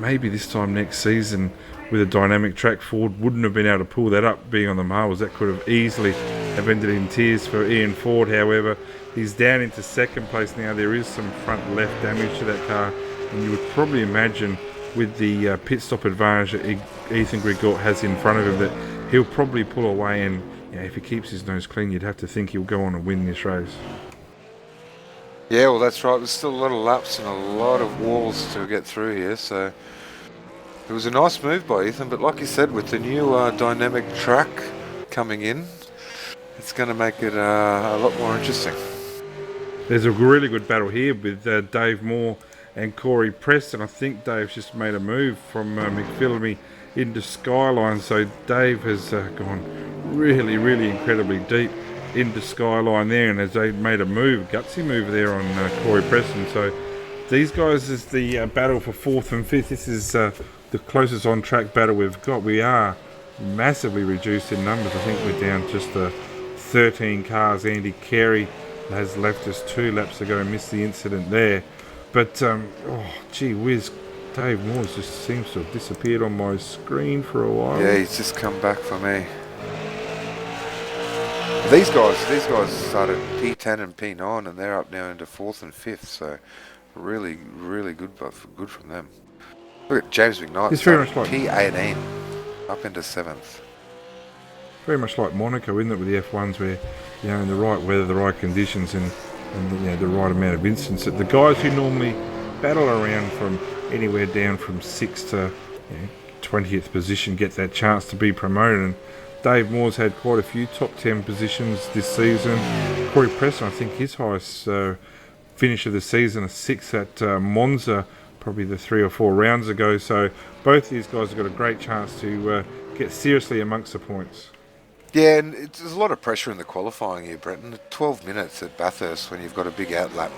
maybe this time next season with a dynamic track, Ford wouldn't have been able to pull that up being on the marbles. That could have easily have ended in tears for Ian Ford. However, he's down into second place now. There is some front left damage to that car, and you would probably imagine with the pit stop advantage that Ethan Grigor has in front of him that he'll probably pull away, and if he keeps his nose clean, you'd have to think he'll go on and win this race. Yeah, well, that's right. There's still a lot of laps and a lot of walls to get through here, so it was a nice move by Ethan, but like you said, with the new dynamic track coming in, it's going to make it a lot more interesting. There's a really good battle here with Dave Moore and Corey Preston. I think Dave's just made a move from McPhillamy into Skyline, so Dave has gone really, really incredibly deep into Skyline there, and as they made a gutsy move there on Corey Preston. So these guys is the battle for 4th and 5th. This is the closest on-track battle we've got. We are massively reduced in numbers. I think we're down just 13 cars. Andy Carey has left us 2 laps ago and missed the incident there. But, gee whiz, Dave Moores just seems to have disappeared on my screen for a while. Yeah, he's just come back for me. These guys started P10 and P9, and they're up now into 4th and 5th. So really, really good from them. Look at James McKnight. It's very much like P18 up into 7th. Very much like Monaco, isn't it, with the F1s, where in the right weather, the right conditions, and the right amount of instance, that the guys who normally battle around from anywhere down from 6th to 20th position get that chance to be promoted. And Dave Moore's had quite a few top 10 positions this season. Corey Preston, I think his highest finish of the season, a 6th at Monza, probably the 3 or 4 rounds ago. So both these guys have got a great chance to get seriously amongst the points. Yeah, and there's a lot of pressure in the qualifying here, Brenton. 12 minutes at Bathurst when you've got a big outlap.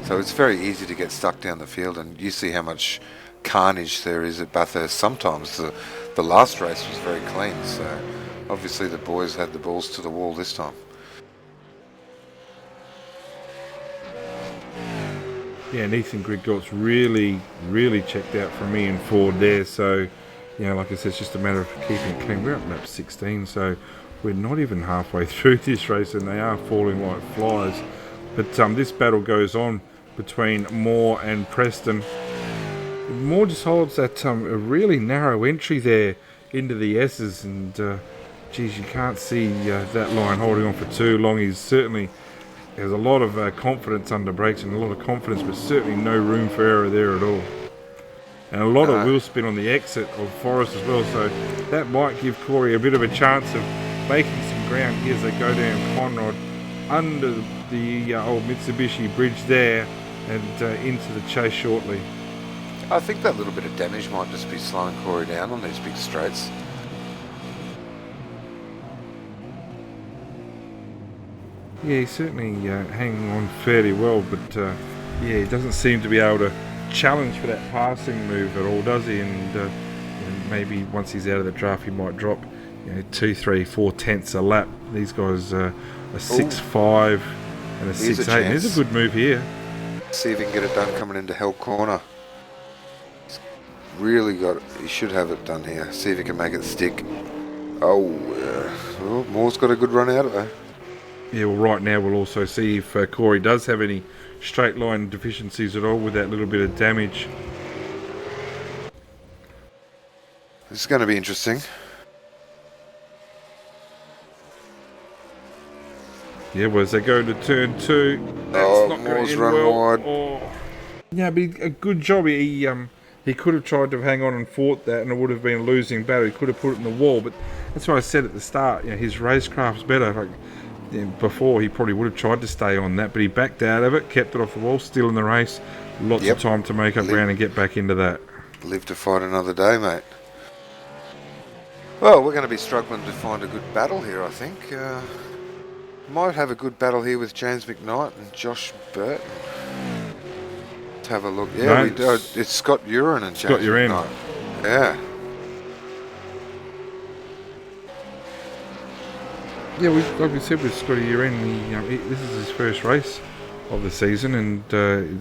So it's very easy to get stuck down the field, and you see how much carnage there is at Bathurst. Sometimes the last race was very clean, so obviously the boys had the balls to the wall this time. Yeah, and Ethan Grigort's really checked out from me in Ford there. So, like I said, it's just a matter of keeping it clean. We're up lap 16, so we're not even halfway through this race, and they are falling like flies. But this battle goes on between Moore and Preston. Moore just holds that a really narrow entry there into the S's, and geez, you can't see that line holding on for too long. He's certainly has a lot of confidence under brakes and a lot of confidence, but certainly no room for error there at all. And a lot of wheel spin on the exit of Forest as well, so that might give Corey a bit of a chance of making some ground here as they go down Conrod under the old Mitsubishi bridge there and into the chase shortly. I think that little bit of damage might just be slowing Corey down on these big straights. Yeah, he's certainly hanging on fairly well, but he doesn't seem to be able to challenge for that passing move at all, does he? And maybe once he's out of the draft, he might drop 2, 3, 4 tenths a lap. These guys are 6.5 and a 6.8. There's a good move here. See if he can get it done coming into Hell Corner. He's really got it. He should have it done here. See if he can make it stick. Moore's got a good run out of it. Yeah, well, right now we'll also see if Corey does have any straight line deficiencies at all with that little bit of damage. This is going to be interesting. Yeah, well, as they go to turn 2, that's not going to end run well. wide. Yeah, but a good job. He could have tried to hang on and fought that, and it would have been a losing battle. He could have put it in the wall, but that's what I said at the start. His racecraft's better. Before, he probably would have tried to stay on that, but he backed out of it, kept it off the wall, still in the race. Lots of time to make up ground and get back into that. Live to fight another day, mate. Well, we're going to be struggling to find a good battle here, I think. Might have a good battle here with James McKnight and Josh Burton. Let's have a look. Yeah, we do. It's Scott Uren and James McKnight. Yeah. Yeah, like we said with Scotty Uren, this is his first race of the season, and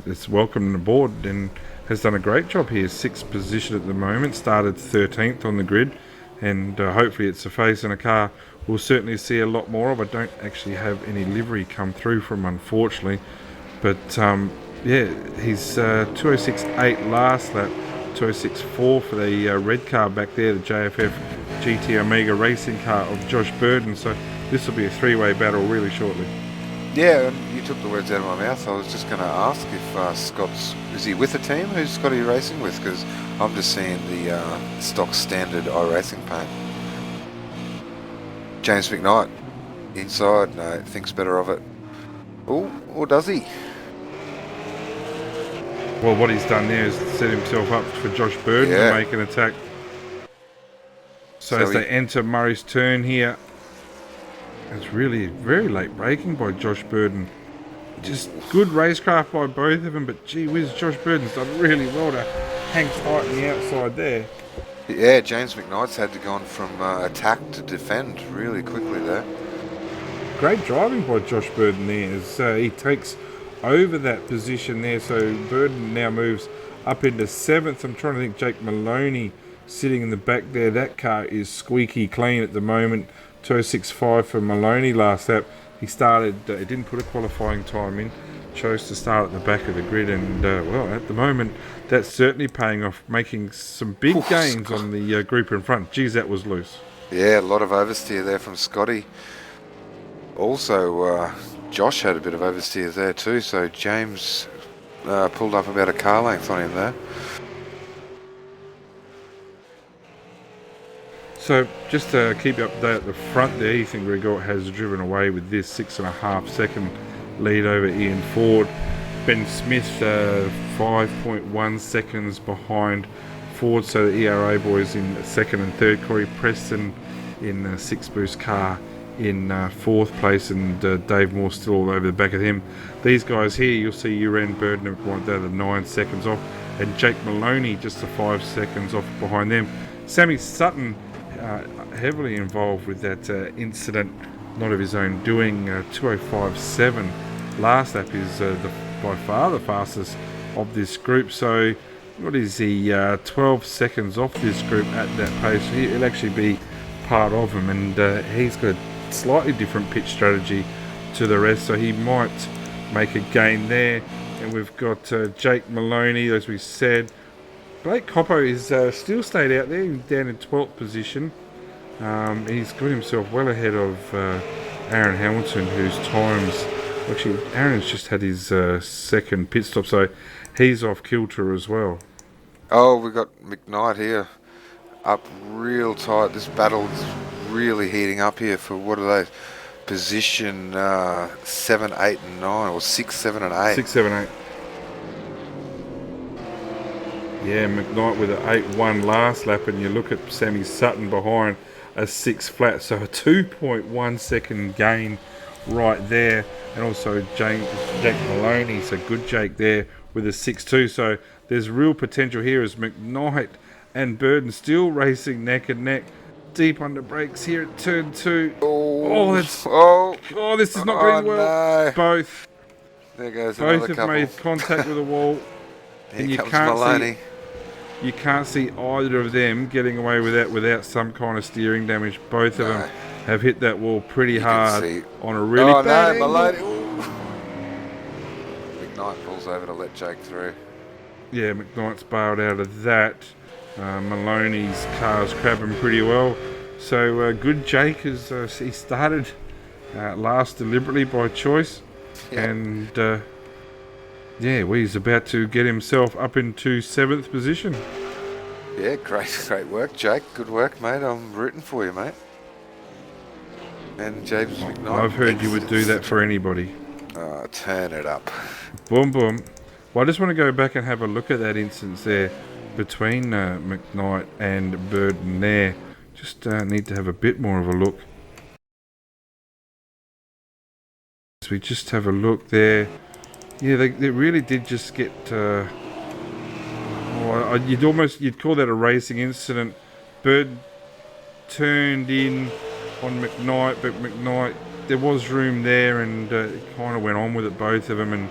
it's welcomed aboard and has done a great job here. 6th position at the moment, started 13th on the grid, and hopefully it's a face in a car we'll certainly see a lot more of. I don't actually have any livery come through from, unfortunately, but he's 206.8 last lap, 206.4 for the red car back there, the JFF GT Omega racing car of Josh Burden, so this will be a 3-way battle really shortly. Yeah, and you took the words out of my mouth. I was just going to ask if is he with a team? Who's Scotty racing with? Because I'm just seeing the stock standard iRacing paint. James McKnight, inside, no, thinks better of it. Oh, or does he? Well, what he's done there is set himself up for Josh Burden to make an attack. So as they enter Murray's turn here, it's really very late braking by Josh Burden. Just good racecraft by both of them, but gee whiz, Josh Burden's done really well to hang tight on the outside there. Yeah, James McKnight's had to go on from attack to defend really quickly there. Great driving by Josh Burden there as he takes over that position there. So Burden now moves up into 7th. I'm trying to think, Jake Maloney sitting in the back there. That car is squeaky clean at the moment. 206.5 for Maloney last lap. He started, he didn't put a qualifying time in, chose to start at the back of the grid, and at the moment that's certainly paying off, making some big gains on the group in front. Geez, that was loose. Yeah, a lot of oversteer there from Scotty. Also, Josh had a bit of oversteer there too, so James pulled up about a car length on him there. So just to keep you up to date at the front there, Ethan Grigor has driven away with this 6.5 second lead over Ian Ford. Ben Smith 5.1 seconds behind Ford, so the ERA boys in 2nd and 3rd. Corey Preston in 6 boost car in 4th place, and Dave Moore still all over the back of him. These guys here, you'll see Uren Burden have gone down to 9 seconds off, and Jake Maloney just 5 seconds off behind them. Sammy Sutton heavily involved with that incident, not of his own doing. 205.7 last lap is by far the fastest of this group. So what is he, 12 seconds off this group at that pace. He'll actually be part of them, and he's got a slightly different pitch strategy to the rest, so he might make a gain there. And we've got Jake Maloney, as we said. Blake Coppo is still stayed out there. He's down in 12th position. He's got himself well ahead of Aaron Hamilton, whose times... Actually, Aaron's just had his second pit stop, so he's off kilter as well. Oh, we've got McKnight here up real tight. This battle's really heating up here for, what are they? Position 7, 8 and 9, or 6, 7 and 8. 6, 7, 8. Yeah, McKnight with an 8-1 last lap, and you look at Sammy Sutton behind a 6 flat, so a 2.1 second gain right there. And also Jake Maloney, so good Jake there with a 6-2. So there's real potential here as McKnight and Burden still racing neck and neck. Deep under brakes here at turn 2. This is not going well. No. Both There goes another have couple. made contact with the wall. Here and you comes can't Maloney. You can't see either of them getting away with that without some kind of steering damage. Both of them have hit that wall pretty hard on a really bad angle. Maloney. McKnight pulls over to let Jake through. Yeah, McKnight's bailed out of that. Maloney's car's crabbing pretty well. So good Jake, he started last deliberately by choice. Yeah. And he's about to get himself up into 7th position. Yeah, great work, Jake. Good work, mate. I'm rooting for you, mate. And James McKnight. I've heard you would do that for anybody. Turn it up. Boom, boom. Well, I just want to go back and have a look at that instance there between McKnight and Burden there. Just need to have a bit more of a look. So we just have a look there. Yeah, they really did just get... you'd call that a racing incident. Bird turned in on McKnight, but McKnight, there was room there, and it kind of went on with it, both of them, and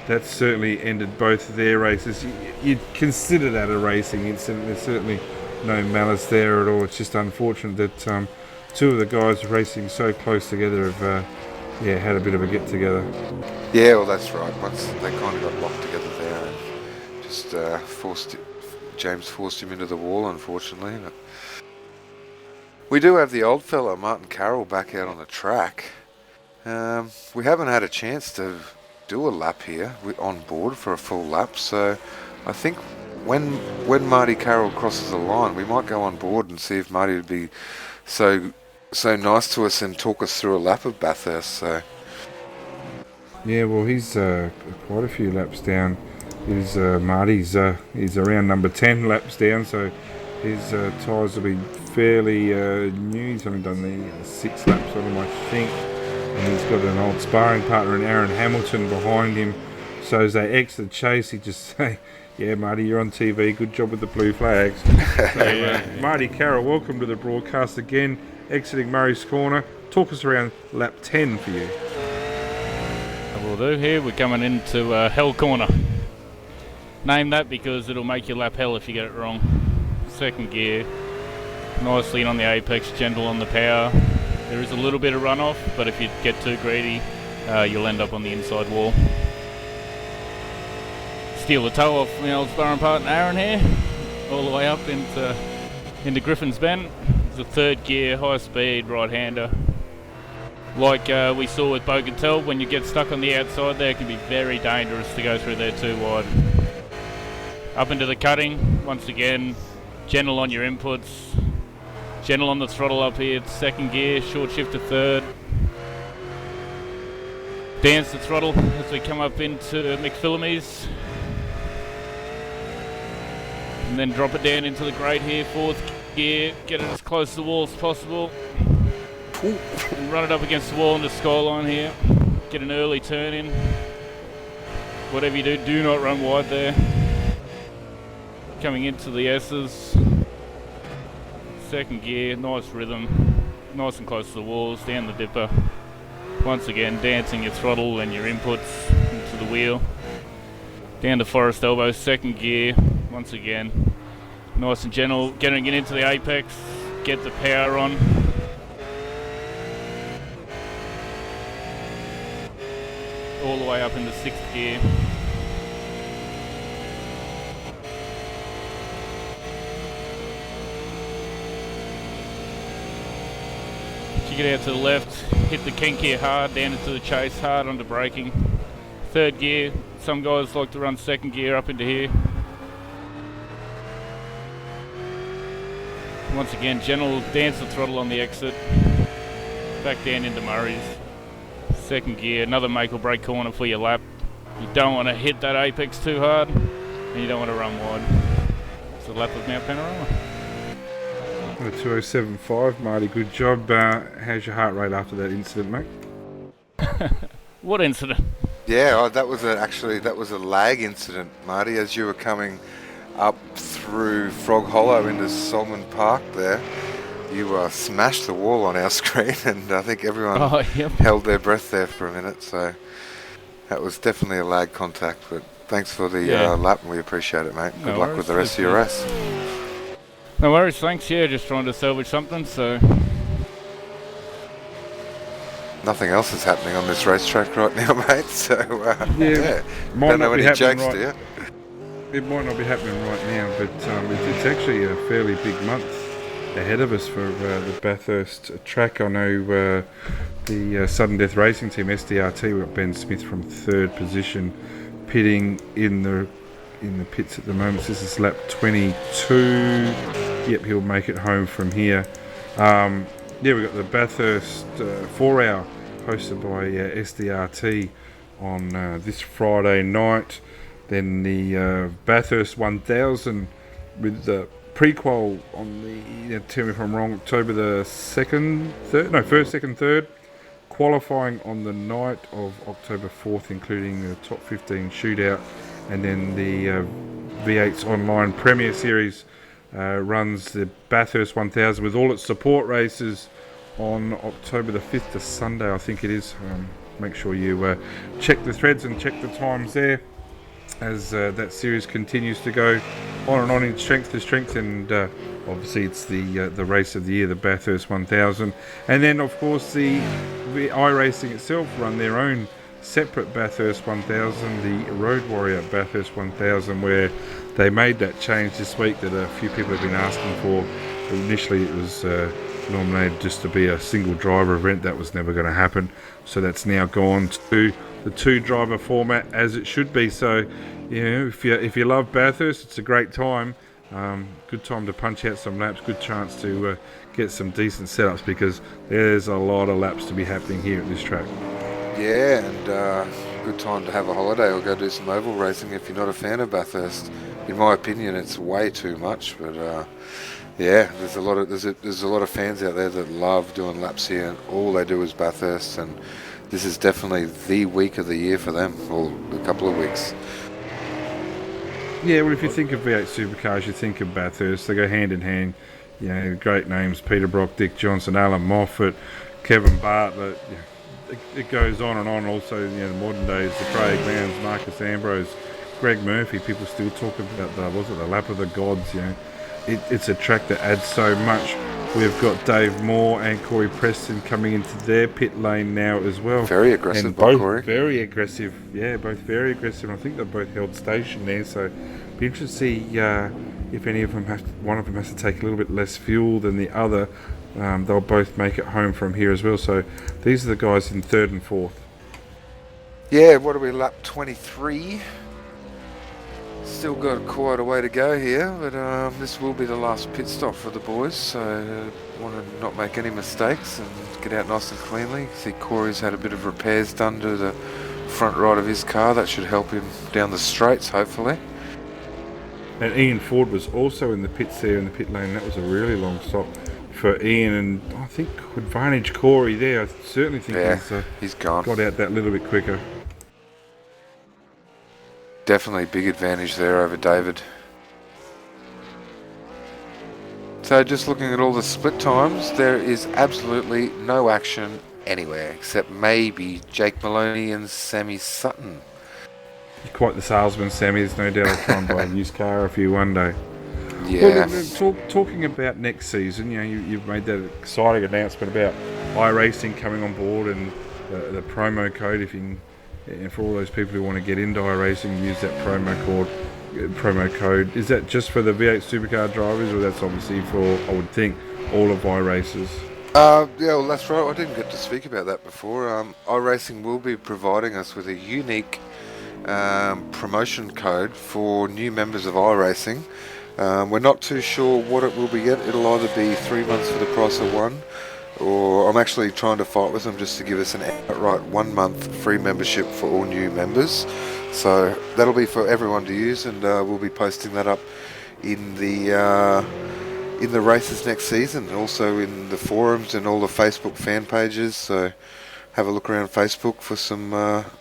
that certainly ended both of their races. You'd consider that a racing incident. There's certainly no malice there at all. It's just unfortunate that two of the guys racing so close together have had a bit of a get together. Yeah, well, that's right. Once they kind of got locked together there, and just James forced him into the wall, unfortunately. But we do have the old fella, Martin Carroll, back out on the track. We haven't had a chance to do a lap here. We're on board for a full lap, so I think when Marty Carroll crosses the line, we might go on board and see if Marty would be so nice to us and talk us through a lap of Bathurst. So yeah, well, he's quite a few laps down. Marty's he's around number 10 laps down, so his tyres will be fairly new. He's only done the 6 laps on him, I think, and he's got an old sparring partner in Aaron Hamilton behind him. So as they exit the chase, he just say, "Yeah, Marty, you're on TV. Good job with the blue flags." So, Marty Carroll, welcome to the broadcast again. Exiting Murray's Corner. Talk us around lap 10 for you. Will do. Here we're coming into Hell Corner. Name that because it'll make you lap hell if you get it wrong. Second gear, nicely in on the apex, gentle on the power. There is a little bit of runoff, but if you get too greedy, you'll end up on the inside wall. Steal the toe off my old sparring partner Aaron here, all the way up into Griffin's Bend. It's a third gear, high speed, right-hander. Like we saw with Bogatel, when you get stuck on the outside there, it can be very dangerous to go through there too wide. Up into the cutting, once again, gentle on your inputs, gentle on the throttle up here, it's second gear, short shift to third. Dance the throttle as we come up into McPhillamys. And then drop it down into the grate here, fourth gear, get it as close to the wall as possible. And run it up against the wall in the skyline here. Get an early turn in. Whatever you do, do not run wide there. Coming into the S's. Second gear, nice rhythm. Nice and close to the walls, down the dipper. Once again, dancing your throttle and your inputs into the wheel. Down to Forest Elbow, second gear, once again. Nice and gentle, getting it into the apex, get the power on. All the way up into sixth gear. You get out to the left, hit the kink gear hard, down into the chase hard onto braking. Third gear, some guys like to run second gear up into here. Once again, gentle, dance the throttle on the exit. Back down into Murray's. Second gear, another make or break corner for your lap. You don't want to hit that apex too hard, and you don't want to run wide. It's a lap of Mount Panorama. 2075, Marty, good job. How's your heart rate after that incident, mate? What incident? Yeah, that was a lag incident, Marty, as you were coming up through Frog Hollow into Solomon Park there. You smashed the wall on our screen, and I think everyone held their breath there for a minute, so that was definitely a lag contact, but thanks for the lap, and we appreciate it, mate. Good luck with the rest of your race. No worries, thanks. Yeah, just trying to salvage something, so... Nothing else is happening on this racetrack right now, mate, so Might don't know not be any happening jokes, do you? It might not be happening right now, but it's actually a fairly big month ahead of us for the Bathurst track. I know the Sudden Death Racing team, SDRT, we've got Ben Smith from third position, pitting in the pits at the moment. This is lap 22. Yep, he'll make it home from here. We've got the Bathurst 4-hour hosted by SDRT on this Friday night. Then the Bathurst 1000 with the prequel on the, tell me if I'm wrong, October the 2nd, 3rd? No, 1st, 2nd, 3rd. Qualifying on the night of October 4th, including the top 15 shootout. And then the V8's Online Premier Series runs the Bathurst 1000 with all its support races on October the 5th, to Sunday, I think it is. Make sure you check the threads and check the times there as that series continues to go on and on in strength to strength, and obviously it's the race of the year, the Bathurst 1000. And then of course the iRacing itself run their own separate Bathurst 1000, the Road Warrior Bathurst 1000, where they made that change this week that a few people have been asking for. Initially it was nominated just to be a single driver event. That was never going to happen, so that's now gone to the 2-driver format as it should be. So if you love Bathurst, it's a great time. Good time to punch out some laps, good chance to get some decent setups, because there's a lot of laps to be happening here at this track. Yeah, and good time to have a holiday or go do some oval racing if you're not a fan of Bathurst. In my opinion, it's way too much, but there's a lot of fans out there that love doing laps here, and all they do is Bathurst, and this is definitely the week of the year for them, or a couple of weeks. Yeah, well, if you think of V8 Supercars, you think of Bathurst. They go hand in hand. Great names: Peter Brock, Dick Johnson, Alan Moffat, Kevin Bartlett. It goes on and on. Also, the modern days, the Craig Lowndes, Marcus Ambrose, Greg Murphy. People still talk about the lap of the gods. It's a track that adds so much. We've got Dave Moore and Corey Preston coming into their pit lane now as well. Very aggressive, and both Corey. Very aggressive. Yeah, both very aggressive. I think they've both held station there. So, be interested to see if any of them one of them has to take a little bit less fuel than the other. They'll both make it home from here as well. So these are the guys in 3rd and 4th. Yeah, what are we, lap 23? Still got quite a way to go here, but this will be the last pit stop for the boys, so want to not make any mistakes and get out nice and cleanly. See Corey's had a bit of repairs done to the front right of his car. That should help him down the straights, hopefully. And Ian Ford was also in the pits there in the pit lane. That was a really long stop for Ian, and I think advantage Corey there. I certainly think he's gone. Got out that little bit quicker. Definitely big advantage there over David. So just looking at all the split times, there is absolutely no action anywhere except maybe Jake Maloney and Sammy Sutton. You're quite the salesman, Sammy. There's no doubt I'll try and buy a used car off you one day. Yeah. Well, talking about next season, you've made that exciting announcement about iRacing coming on board and the promo code. And for all those people who want to get into iRacing, use that promo code. Is that just for the V8 Supercar drivers, or that's obviously for, I would think, all of iRacers? Yeah, well, that's right. I didn't get to speak about that before. iRacing will be providing us with a unique promotion code for new members of iRacing. We're not too sure what it will be yet. It'll either be 3 months for the price of one, or I'm actually trying to fight with them just to give us an outright 1 month free membership for all new members. So that'll be for everyone to use, and we'll be posting that up in the races next season, also in the forums and all the Facebook fan pages. So have a look around Facebook for some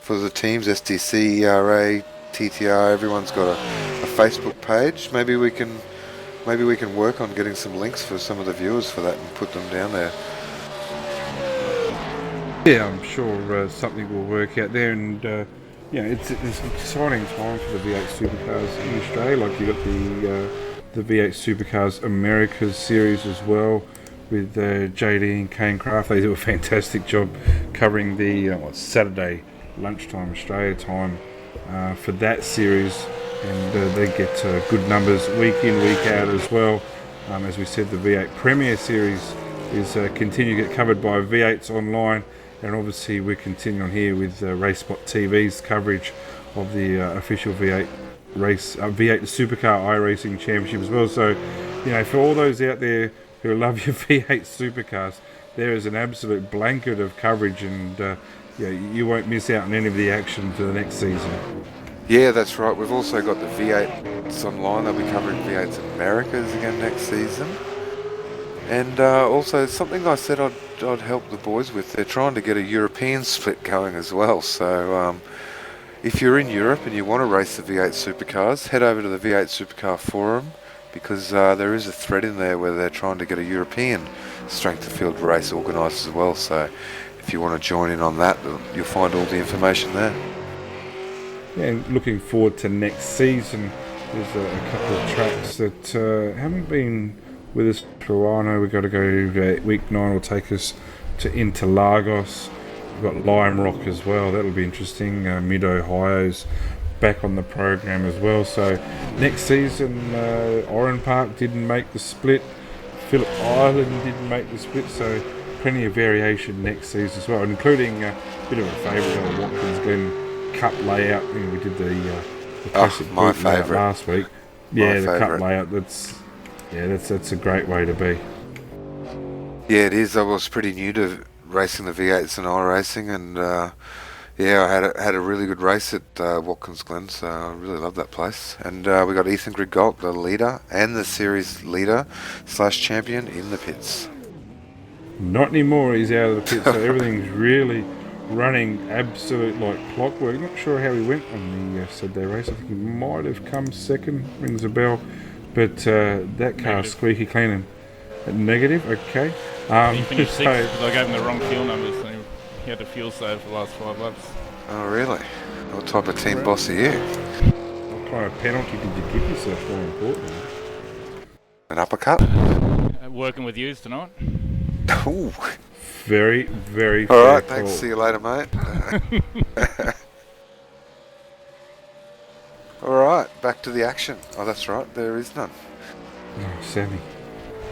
for the teams, STC, ERA, TTR. Everyone's got a Facebook page. Maybe we can work on getting some links for some of the viewers for that and put them down there. Yeah, I'm sure something will work out there, and it's an exciting time for the V8 Supercars in Australia. Like, you've got the V8 Supercars Americas series as well, with JD and Kane Craft. They do a fantastic job covering the Saturday lunchtime Australia time for that series, and they get good numbers week in, week out as well. As we said, the V8 Premier Series is continue to get covered by V8s online, and obviously we're continuing on here with RaceSpotTV's coverage of the official V8 V8 Supercar iRacing Championship as well. So, for all those out there who love your V8 Supercars, there is an absolute blanket of coverage, and you won't miss out on any of the action for the next season. Yeah, that's right. We've also got the V8s online. They'll be covering V8s Americas again next season. And also something I said I'd help the boys with, they're trying to get a European split going as well. So if you're in Europe and you want to race the V8 Supercars, head over to the V8 Supercar forum, because there is a thread in there where they're trying to get a European strength of field race organised as well. So if you want to join in on that, you'll find all the information there. Yeah, and looking forward to next season. There's a couple of tracks that haven't been with us for a while. I know we've got to go, week 9 will take us to Interlagos. We've got Lime Rock as well. That'll be interesting. Mid-Ohio's back on the program as well. So next season, Oran Park didn't make the split. Phillip Island didn't make the split. So plenty of variation next season as well, including a bit of a favourite, Watkins Glen Cup layout. We did the classic my favourite last week. Yeah, the Cup layout. That's a great way to be. Yeah, it is. I was pretty new to racing the V8s and iRacing, and I had a really good race at Watkins Glen, so I really love that place. And we got Ethan Grigalt, the leader and the series leader / champion, in the pits. Not anymore. He's out of the pits, so everything's really running absolute like clockwork. Not sure how he went on the Saturday race. I think he might have come second. Rings a bell. But that car's squeaky clean and negative. Okay. He finished 6th because I gave him the wrong fuel numbers, so he had to fuel save for the last 5 laps. Oh, really? What type of team boss are you? What kind of penalty did you give yourself, more importantly? An uppercut? Working with yous tonight. Ooh. Very, very all right, fair thanks. call. See you later, mate. All right, back to the action. Oh, that's right, there is none. Oh, Sammy.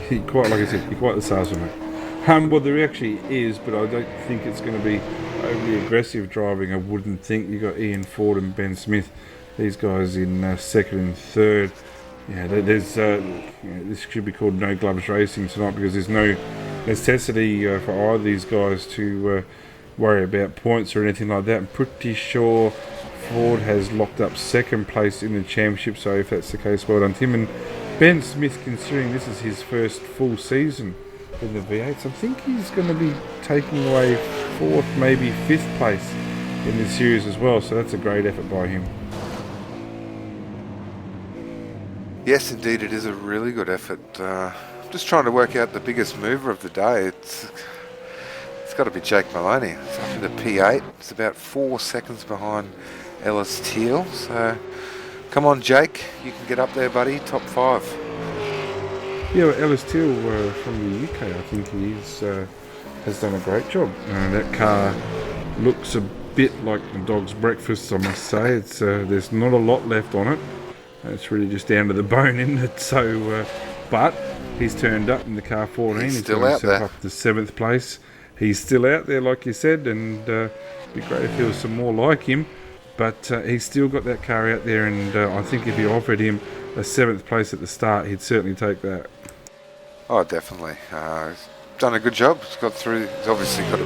Like I said, you're quite the salesman, mate. Well, there actually is, but I don't think it's going to be overly aggressive driving. I wouldn't think. You got Ian Ford and Ben Smith, these guys in second and third. Yeah, there's this should be called no gloves racing tonight, because there's no necessity for either of these guys to worry about points or anything like that. I'm pretty sure Ford has locked up second place in the championship, so if that's the case, well done to him. And Ben Smith, considering this is his first full season in the V8s, I think he's going to be taking away 4th, maybe 5th place in this series as well, so that's a great effort by him. Yes, indeed, it is a really good effort. Just trying to work out the biggest mover of the day. It's got to be Jake Maloney. It's up in the P8. It's about 4 seconds behind Ellis Teal. So come on, Jake, you can get up there, buddy. Top 5. Yeah, well, Ellis Teal from the UK, I think he has done a great job. That car looks a bit like the dog's breakfast, I must say. It's there's not a lot left on it. It's really just down to the bone, isn't it? So, but he's turned up in the car 14. He's He's still got out himself there. up to 7th place. He's still out there, like you said, and it'd be great if there was some more like him. But he's still got that car out there, and I think if you offered him a 7th place at the start, he'd certainly take that. Oh, definitely. He's done a good job. He's got through. He's obviously got a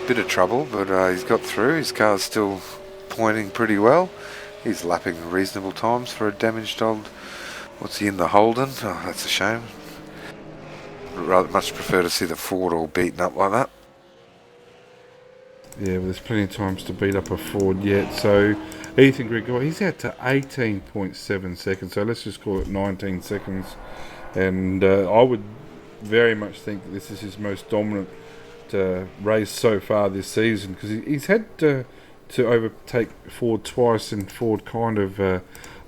bit of trouble, but he's got through. His car's still pointing pretty well. He's lapping reasonable times for a damaged old. What's he in, the Holden? Oh, that's a shame. I'd much prefer to see the Ford all beaten up like that. Yeah, well, there's plenty of times to beat up a Ford yet. So Ethan Grigor, he's out to 18.7 seconds. So let's just call it 19 seconds. And I would very much think that this is his most dominant race so far this season, because he's had to overtake Ford twice, and Ford kind of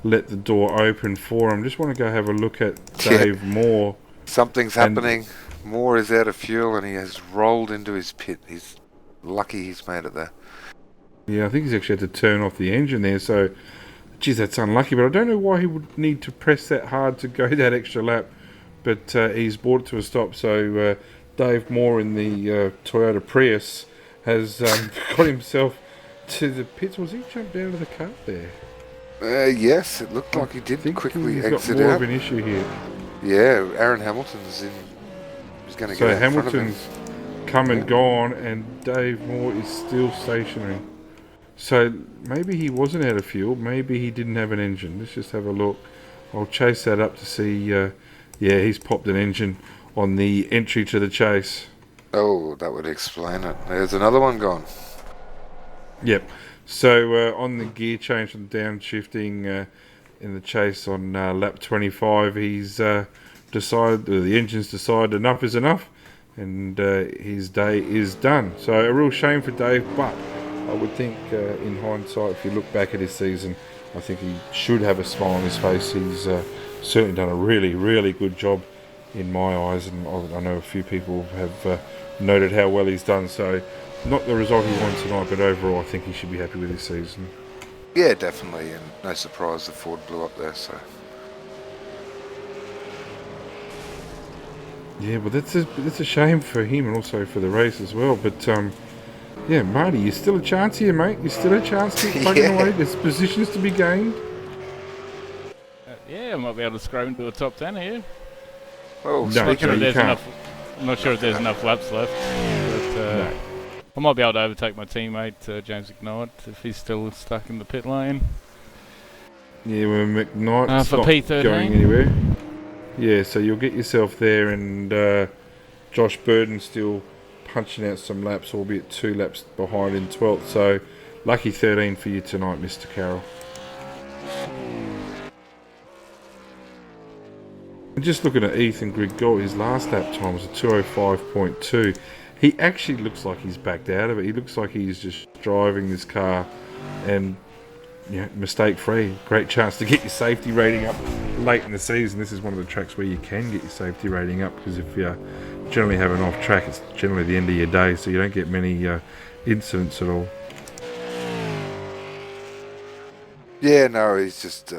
let the door open for him. Just want to go have a look at Dave Moore. Something's happening. Moore is out of fuel and he has rolled into his pit. He's lucky he's made it there. Yeah, I think he's actually had to turn off the engine there, so geez, that's unlucky, but I don't know why he would need to press that hard to go that extra lap, but he's brought it to a stop. So Dave Moore in the Toyota Prius has got himself to the pits. Was he jumped out of the car there? Yes, it looked like he did quickly he's exit got more out. of an issue here. Yeah, Aaron Hamilton's in. He's going to So get out in front of him. Hamilton's come and gone, and Dave Moore is still stationary. So maybe he wasn't out of fuel. Maybe he didn't have an engine. Let's just have a look. I'll chase that up to see. Yeah, he's popped an engine on the entry to the chase. Oh, that would explain it. There's another one gone. Yep. So on the gear change and downshifting in the chase on lap 25, he's decided, the engine's decided enough is enough, and his day is done. So a real shame for Dave, but I would think in hindsight, if you look back at his season, I think he should have a smile on his face. He's certainly done a really, really good job in my eyes, and I know a few people have noted how well he's done. So not the result he won tonight, but overall I think he should be happy with his season. Yeah, definitely, and no surprise the Ford blew up there. So Yeah, but that's a shame for him and also for the race as well. But yeah, Marty, you're still a chance here, mate. You're still a chance to keep plugging away. There's positions to be gained. Yeah, I might be able to scrape into a top 10 here. well, No, speaking of you can't. I'm not sure if there's enough laps left, but I might be able to overtake my teammate James McKnight if he's still stuck in the pit lane. Yeah, well, McKnight's For not P13. going anywhere. Yeah, so you'll get yourself there, and Josh Burden still punching out some laps, albeit 2 laps behind in 12th. So lucky 13 for you tonight, Mr. Carroll. And just looking at Ethan Grigor, his last lap time was a 2:05.2. He actually looks like he's backed out of it. He looks like he's just driving this car and mistake free. Great chance to get your safety rating up late in the season. This is one of the tracks where you can get your safety rating up, because if you generally have an off track, it's generally the end of your day, so you don't get many incidents at all. Yeah, no, he's just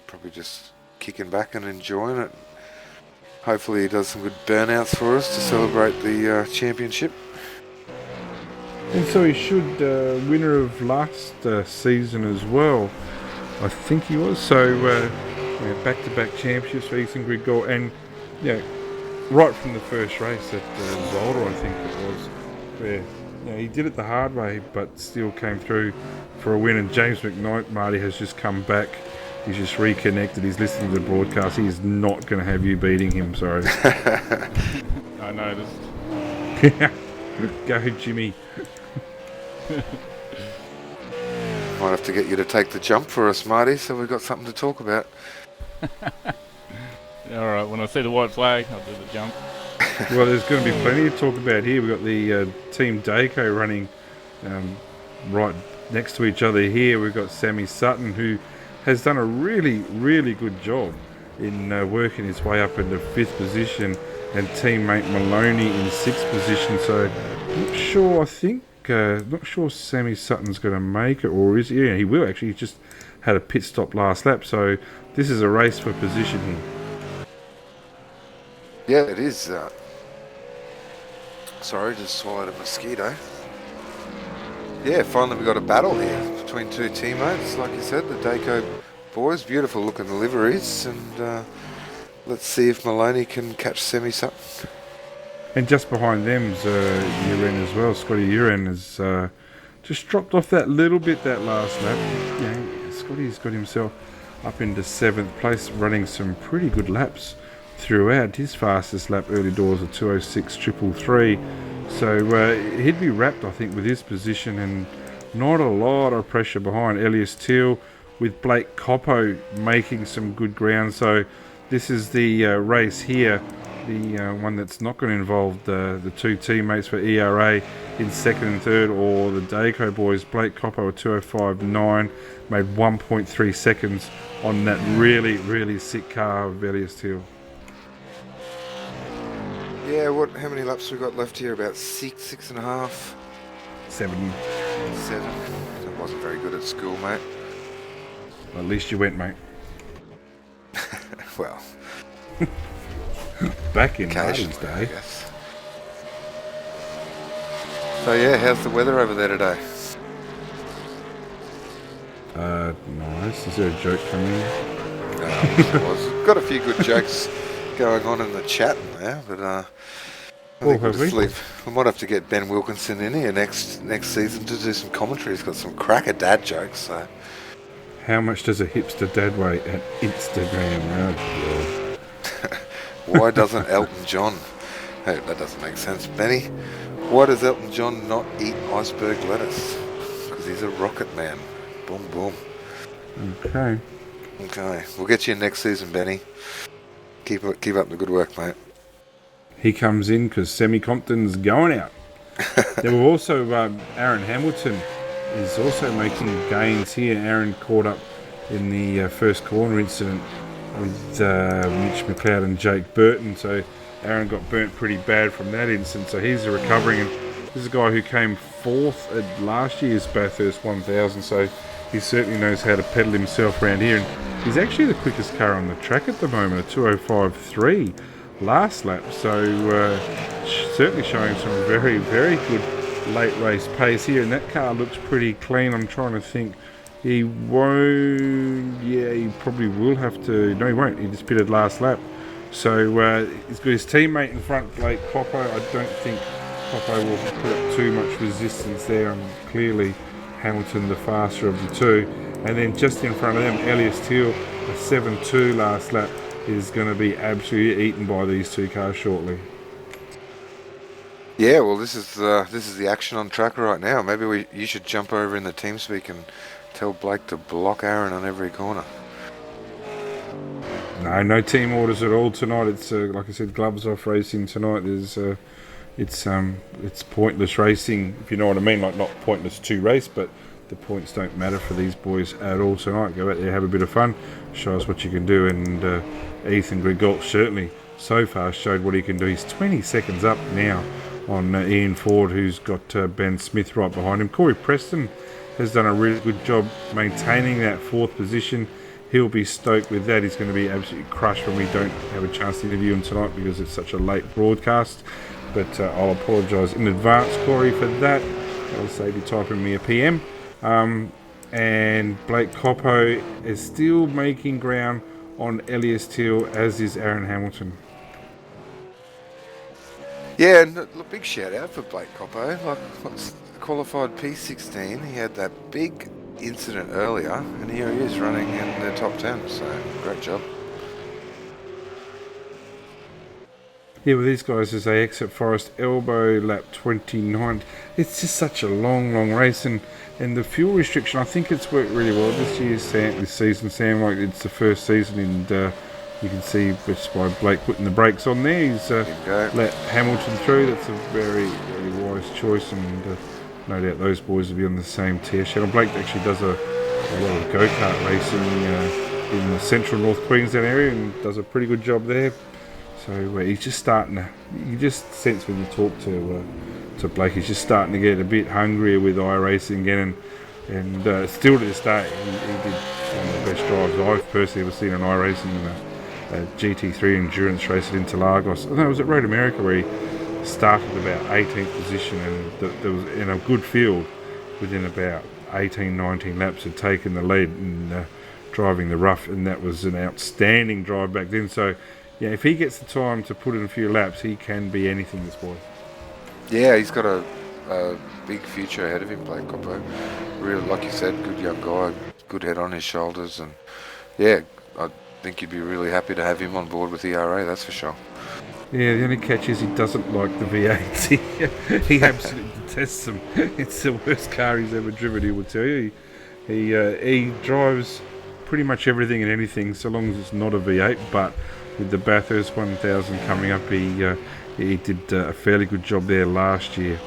probably just kicking back and enjoying it. Hopefully he does some good burnouts for us to celebrate the championship. And so he should, winner of last season as well, I think he was. So back-to-back championships for Ethan Grigor, and right from the first race at Zolder, I think it was, where he did it the hard way, but still came through for a win. And James McKnight, Marty, has just come back. He's just reconnected. He's listening to the broadcast. He is not going to have you beating him. Sorry. I noticed. Go, Jimmy. Might have to get you to take the jump for us, Marty, so we've got something to talk about. Alright, when I see the white flag, I'll do the jump. Well, there's going to be plenty to talk about here. We've got the Team Dayco running right next to each other here, we've got Sammy Sutton, who has done a really, really good job in working his way up into 5th position, and teammate Maloney in 6th position. So not sure Sammy Sutton's going to make it, or is he? Yeah, he will actually. He just had a pit stop last lap, so this is a race for position here. Yeah, it is. Sorry, just swallowed a mosquito. Yeah, finally we got a battle here between two teammates. Like you said, the Dayco boys, beautiful looking liveries, and let's see if Maloney can catch Sammy Sutton. And just behind them's Uren as well. Scotty Uren has just dropped off that little bit that last lap. Yeah, Scotty's got himself up into 7th place, running some pretty good laps throughout. His fastest lap early doors of 2:06.333. So he'd be wrapped, I think, with his position, and not a lot of pressure behind Elias Teal, with Blake Coppo making some good ground. So this is the race here, the one that's not going to involve the two teammates for ERA in 2nd and 3rd, or the Dayco boys. Blake Coppo at 2:05.9 made 1.3 seconds on that really, really sick car of Elias Teal. Yeah, how many laps we got left here? About 6.5? 7. 7. That wasn't very good at school, mate. Well, at least you went, mate. Well, back in occasionally, Martin's I day. guess. So yeah, how's the weather over there today? Nice. Is there a joke coming? Got a few good jokes going on in the chat there, but I think we'll just leave. We might have to get Ben Wilkinson in here next season to do some commentary. He's got some cracker dad jokes. So. How much does a hipster dad weigh at Instagram? Oh, why doesn't Elton John? Hey, that doesn't make sense, Benny. Why does Elton John not eat iceberg lettuce? Because he's a rocket man. Boom, boom. Okay. We'll get you in next season, Benny. Keep up the good work, mate. He comes in because Semi Compton's going out. There were also Aaron Hamilton is also making gains here. Aaron caught up in the first corner incident with Mitch McLeod and Jake Burton. So Aaron got burnt pretty bad from that incident. So he's recovering. And this is a guy who came 4th at last year's Bathurst 1000. So he certainly knows how to pedal himself around here. And he's actually the quickest car on the track at the moment, a 2:05.3 last lap. So certainly showing some very, very good late race pace here. And that car looks pretty clean. I'm trying to think. He won't. Yeah, he probably will have to. No, he won't. He just pitted last lap. So he's got his teammate in front, Blake Coppo. I don't think Coppo will put up too much resistance there. And clearly Hamilton the faster of the two. And then just in front of them, Elias Teal, a 7.2 last lap, is going to be absolutely eaten by these two cars shortly. Yeah, well, this is the action on track right now. Maybe you should jump over in the TeamSpeak and tell Blake to block Aaron on every corner. No team orders at all tonight. It's like I said, gloves off racing tonight. It's pointless racing, if you know what I mean. Like, not pointless to race, but the points don't matter for these boys at all tonight. Go out there, have a bit of fun, show us what you can do. And Ethan Grigalt certainly so far showed what he can do. He's 20 seconds up now on Ian Ford, who's got Ben Smith right behind him. Corey Preston has done a really good job maintaining that 4th position. He'll be stoked with that. He's going to be absolutely crushed when we don't have a chance to interview him tonight because it's such a late broadcast. But I'll apologise in advance, Corey, for that. I'll save you typing me a PM. And Blake Coppo is still making ground on Elias Teal, as is Aaron Hamilton. Yeah, and a big shout out for Blake Coppo. Like, qualified P16, he had that big incident earlier, and here he is running in the top 10. So great job. Yeah, with these guys as they exit Forest Elbow, lap 29. It's just such a long race, and the fuel restriction, I think it's worked really well this season, Sam. Like, it's the first season, and you can see just by Blake putting the brakes on there, he's let Hamilton through. That's a very, very wise choice, and no doubt those boys will be on the same tier. Shannon Blake actually does a lot of go-kart racing in the central North Queensland area and does a pretty good job there. So he's just starting to, you just sense when you talk to Blake, he's just starting to get a bit hungrier with iRacing again, and still to this day, he did one of the best drives I've personally ever seen in iRacing, a GT3 endurance race at Interlagos. I think it was at Road America where he started about 18th position, and there was in a good field within about 18-19 laps had taken the lead and driving the rough, and that was an outstanding drive back then. So yeah, if he gets the time to put in a few laps, he can be anything, this boy. Yeah, he's got a big future ahead of him, Blake Coppo. Really, like you said, good young guy, good head on his shoulders, and yeah, I think you'd be really happy to have him on board with ERA, that's for sure. Yeah, the only catch is he doesn't like the V8s. He absolutely detests them. It's the worst car he's ever driven, he will tell you. He drives pretty much everything and anything so long as it's not a V8, but with the Bathurst 1000 coming up, he did a fairly good job there last year.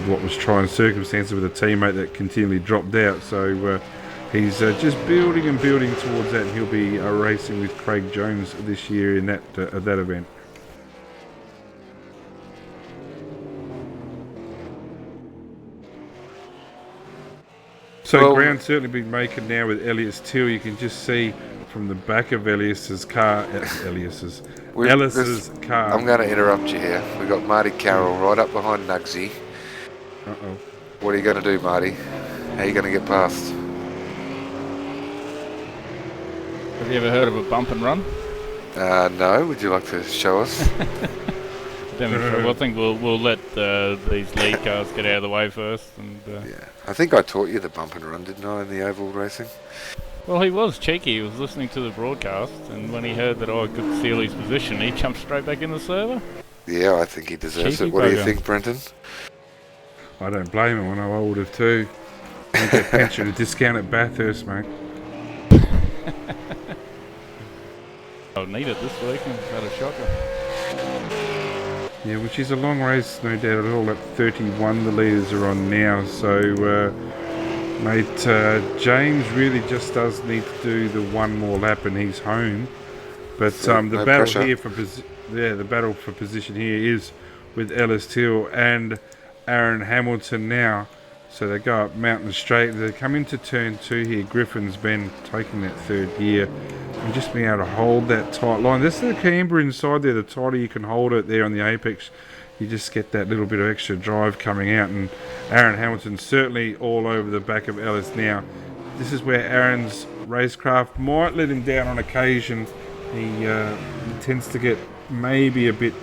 What was trying circumstances with a teammate that continually dropped out, so he's just building and building towards that, and he'll be racing with Craig Jones this year in that event. So well, ground certainly been making now with Elliot's Till. You can just see from the back of Ellis's car. Ellis's car. I'm going to interrupt you here. We've got Marty Carroll right up behind Nugsy. Uh-oh. What are you going to do, Marty? How are you going to get past? Have you ever heard of a bump and run? No. Would you like to show us? Well, I think we'll let these lead cars get out of the way first. And yeah, I think I taught you the bump and run, didn't I, in the oval racing? Well, he was cheeky. He was listening to the broadcast, and when he heard that I could steal his position, he jumped straight back in the server. Yeah, I think he deserves Cheeky it. What do you bugger. think, Brenton? I don't blame him. I know I would have too. I get pension a discount at Bathurst, mate. I'll need it this week. I've had a shocker. Yeah, which is a long race, no doubt at all. At 31, the leaders are on now. So, mate, James really just does need to do the one more lap, and he's home. But the no battle pressure. here the battle for position here is with Ellis Till and Aaron Hamilton now. So they go up Mountain Straight. They come into turn 2 here. Griffin's Bend taking that third gear. And just being able to hold that tight line. This is the camber inside there. The tighter you can hold it there on the apex, you just get that little bit of extra drive coming out. And Aaron Hamilton's certainly all over the back of Ellis now. This is where Aaron's racecraft might let him down on occasion. He tends to get maybe a bit...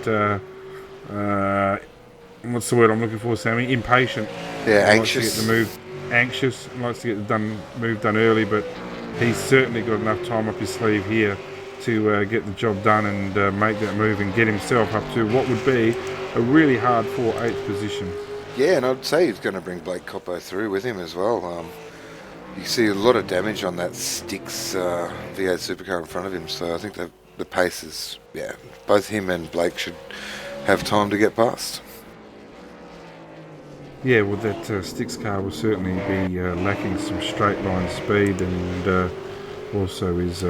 what's the word I'm looking for, Sammy? Impatient. Yeah, Likes anxious. to get the move. Anxious. Likes to get the move done early, but he's certainly got enough time up his sleeve here to get the job done and make that move and get himself up to what would be a really hard 8th position. Yeah, and I'd say he's going to bring Blake Coppo through with him as well. You see a lot of damage on that Styx V8 supercar in front of him, so I think the pace is, yeah, both him and Blake should have time to get past. Yeah, well, that Styx car will certainly be lacking some straight line speed, and also his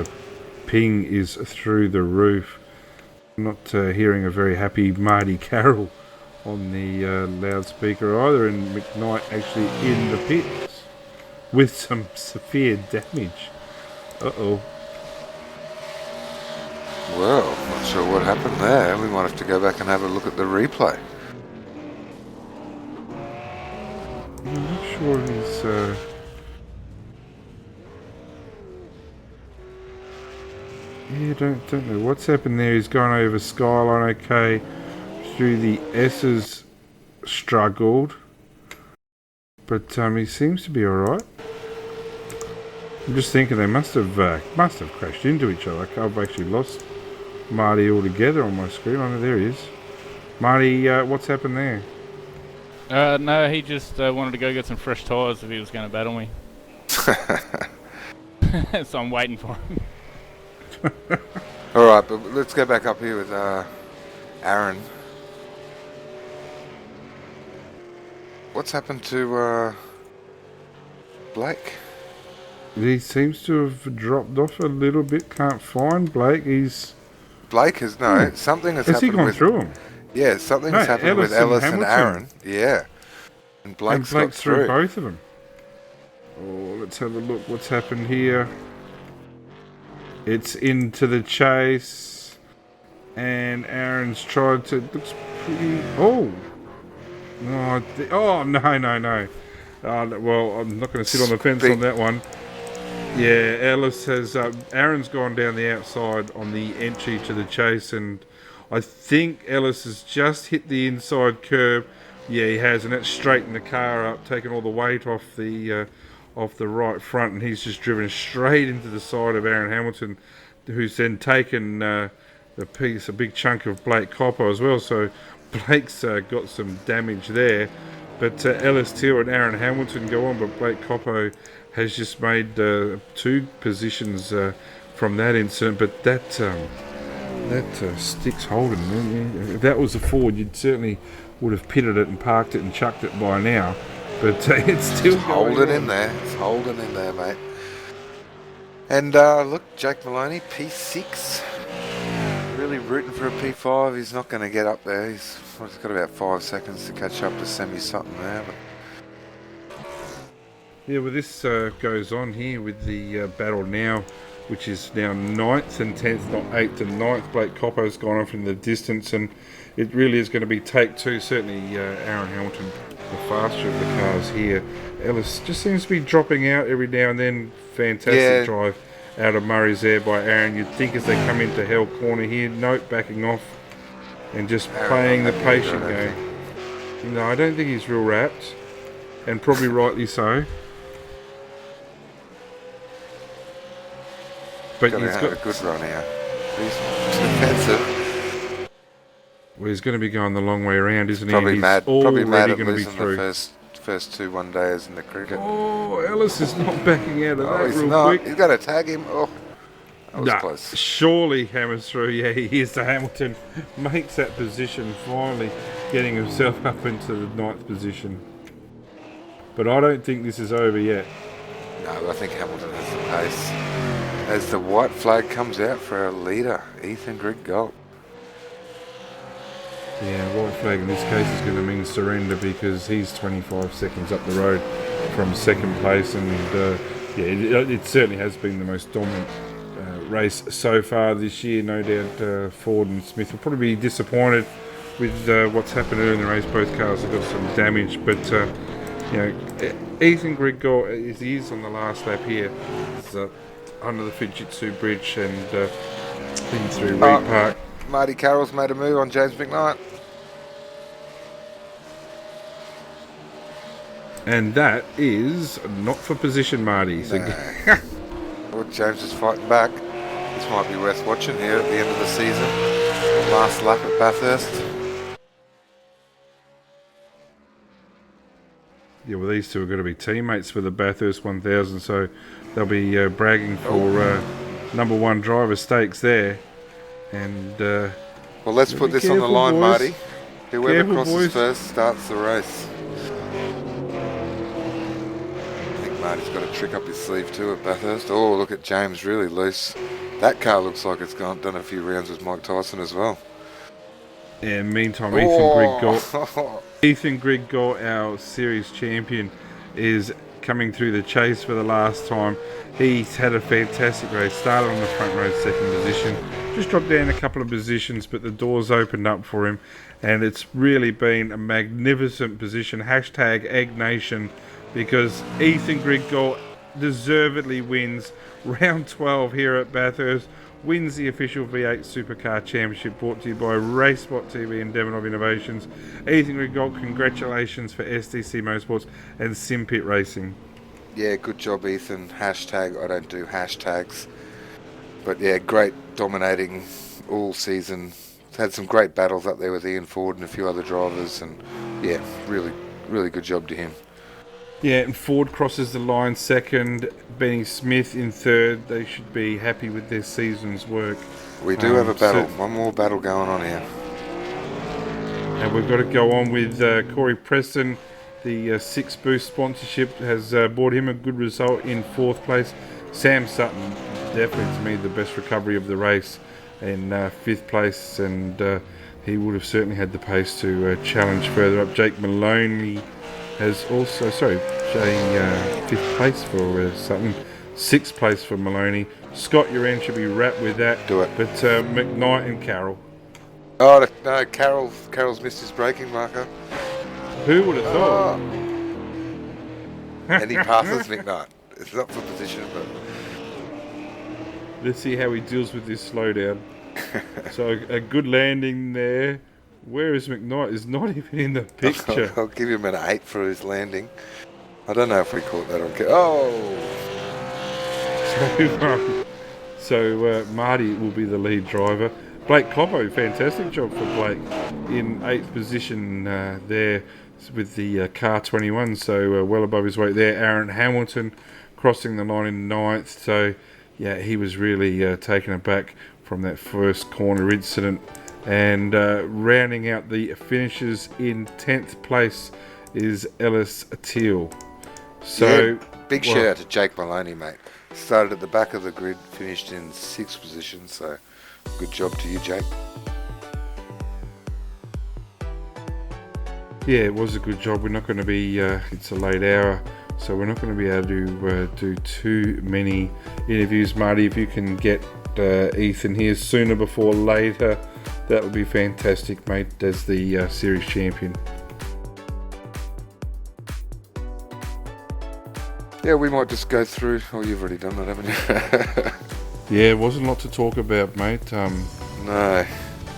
ping is through the roof. I'm not hearing a very happy Marty Carroll on the loudspeaker either, and McKnight actually in the pits with some severe damage. Uh-oh. Well, not sure what happened there. We might have to go back and have a look at the replay. I'm not sure he's... Yeah, don't know what's happened there. He's gone over Skyline okay. Through the S's struggled. But he seems to be alright. I'm just thinking they must have crashed into each other. I've actually lost Marty altogether on my screen. Oh, no, there he is. Marty, what's happened there? No, he just wanted to go get some fresh tyres if he was going to battle me. So I'm waiting for him. Alright, but let's go back up here with Aaron. What's happened to Blake? He seems to have dropped off a little bit. Can't find Blake. Blake has something has Has he happened gone with. through him? Yeah, something has happened with Ellis and Aaron. Yeah, and Blake's got through both of them. Oh, let's have a look. What's happened here? It's into the chase, and Aaron's tried to. Looks pretty. Oh, no! No! Well, I'm not going to sit on the fence on that one. Yeah, Ellis has. Aaron's gone down the outside on the entry to the chase, and I think Ellis has just hit the inside curb. Yeah, he has, and it's straightened the car up, taken all the weight off the right front, and he's just driven straight into the side of Aaron Hamilton, who's then taken a big chunk of Blake Copper as well. So Blake's got some damage there. But Ellis Teal and Aaron Hamilton go on, but Blake Coppo has just made 2 positions from that incident. But that stick's holding. If that was a Ford, you'd certainly would have pitted it and parked it and chucked it by now. But it's still holding in there. It's holding in there, mate. And look, Jake Maloney, P6. Really rooting for a P5. He's not going to get up there. He's got about 5 seconds to catch up to Semi Sutton there. But yeah, well, this goes on here with the battle now, which is now 9th and 10th, not 8th and 9th. Blake Coppo's gone off in the distance, and it really is going to be take 2. Certainly Aaron Hamilton, the faster of the cars here. Ellis just seems to be dropping out every now and then. Fantastic drive out of Murray's there by Aaron. You'd think as they come into Hell Corner here, note backing off and just playing the patient game. No, I don't think he's real wrapped, and probably rightly so. But he's got a good run here. He's defensive. Well, he's going to be going the long way around, isn't he? Probably mad at losing through. the first 2 one-dayers in the cricket. Oh, Ellis is not backing out of that he's real not. quick. He's got to tag him. Oh, that was close. Surely hammers through. Yeah, he is the Hamilton. Makes that position, finally getting himself up into the 9th position. But I don't think this is over yet. No, I think Hamilton has the pace. As the white flag comes out for our leader, Ethan Griggold. Yeah, white flag in this case is going to mean surrender because he's 25 seconds up the road from 2nd place, and it certainly has been the most dominant race so far this year. No doubt Ford and Smith will probably be disappointed with what's happened earlier in the race. Both cars have got some damage, but Ethan Griggold, he is on the last lap here. It's under the Fujitsu Bridge and in through Reed Park. Marty Carroll's made a move on James McKnight. And that is not for position, Marty. So Well, James is fighting back. This might be worth watching here at the end of the season. Last lap at Bathurst. Yeah, well, these two are going to be teammates for the Bathurst 1000, so they'll be bragging for number 1 driver stakes there. And well, let's put this on the line, boys. Marty. Whoever crosses first starts the race. I think Marty's got a trick up his sleeve too at Bathurst. Oh, look at James, really loose. That car looks like it's done a few rounds with Mike Tyson as well. Yeah, meantime, Ethan Griggold, our series champion, is coming through the chase for the last time. He's had a fantastic race. Started on the front row, 2nd position. Just dropped down a couple of positions, but the doors opened up for him. And it's really been a magnificent position. Hashtag Egg Nation, because Ethan Griggold deservedly wins round 12 here at Bathurst. Wins the official V8 Supercar Championship, brought to you by RaceSpotTV and Demonov Innovations. Ethan Griggold, congratulations for SDC Motorsports and SimPit Racing. Yeah, good job, Ethan. Hashtag, I don't do hashtags. But yeah, great dominating all season. Had some great battles up there with Ian Ford and a few other drivers, and yeah, really, really good job to him. Yeah, and Ford crosses the line 2nd, Benny Smith in 3rd. They should be happy with their season's work. We do have a battle, one more battle going on here. And we've got to go on with Corey Preston, The Six Boost sponsorship has brought him a good result in 4th place. Sam Sutton, definitely to me the best recovery of the race, in 5th place, and he would have certainly had the pace to challenge further up. Jake Maloney has also, 5th place for Sutton, 6th place for Maloney. Scott Uran should be wrapped with that. Do it. But McKnight and Carroll. Oh no, Carroll's missed his braking marker. Who would have thought? And he passes McKnight. It's not for position, but let's see how he deals with this slowdown. So a good landing there. Where is McKnight? Is not even in the picture. I'll give him an 8 for his landing. I don't know if we caught that on camera. So Marty will be the lead driver. Blake Cobbo, fantastic job for Blake in 8th position there with the car 21, so well above his weight there. Aaron Hamilton crossing the line in 9th, so yeah, he was really taken aback from that first corner incident. And rounding out the finishes in 10th place is Ellis Teal. So big shout out to Jake Maloney, mate. Started at the back of the grid, finished in 6th position, so good job to you, Jake. Yeah, it was a good job. We're not going to be, it's a late hour, so we're not going to be able to do too many interviews. Marty, if you can get Ethan here sooner before later, that would be fantastic, mate, as the series champion. Yeah, we might just go through. Oh, you've already done that, haven't you? Yeah, it wasn't a lot to talk about, mate. No.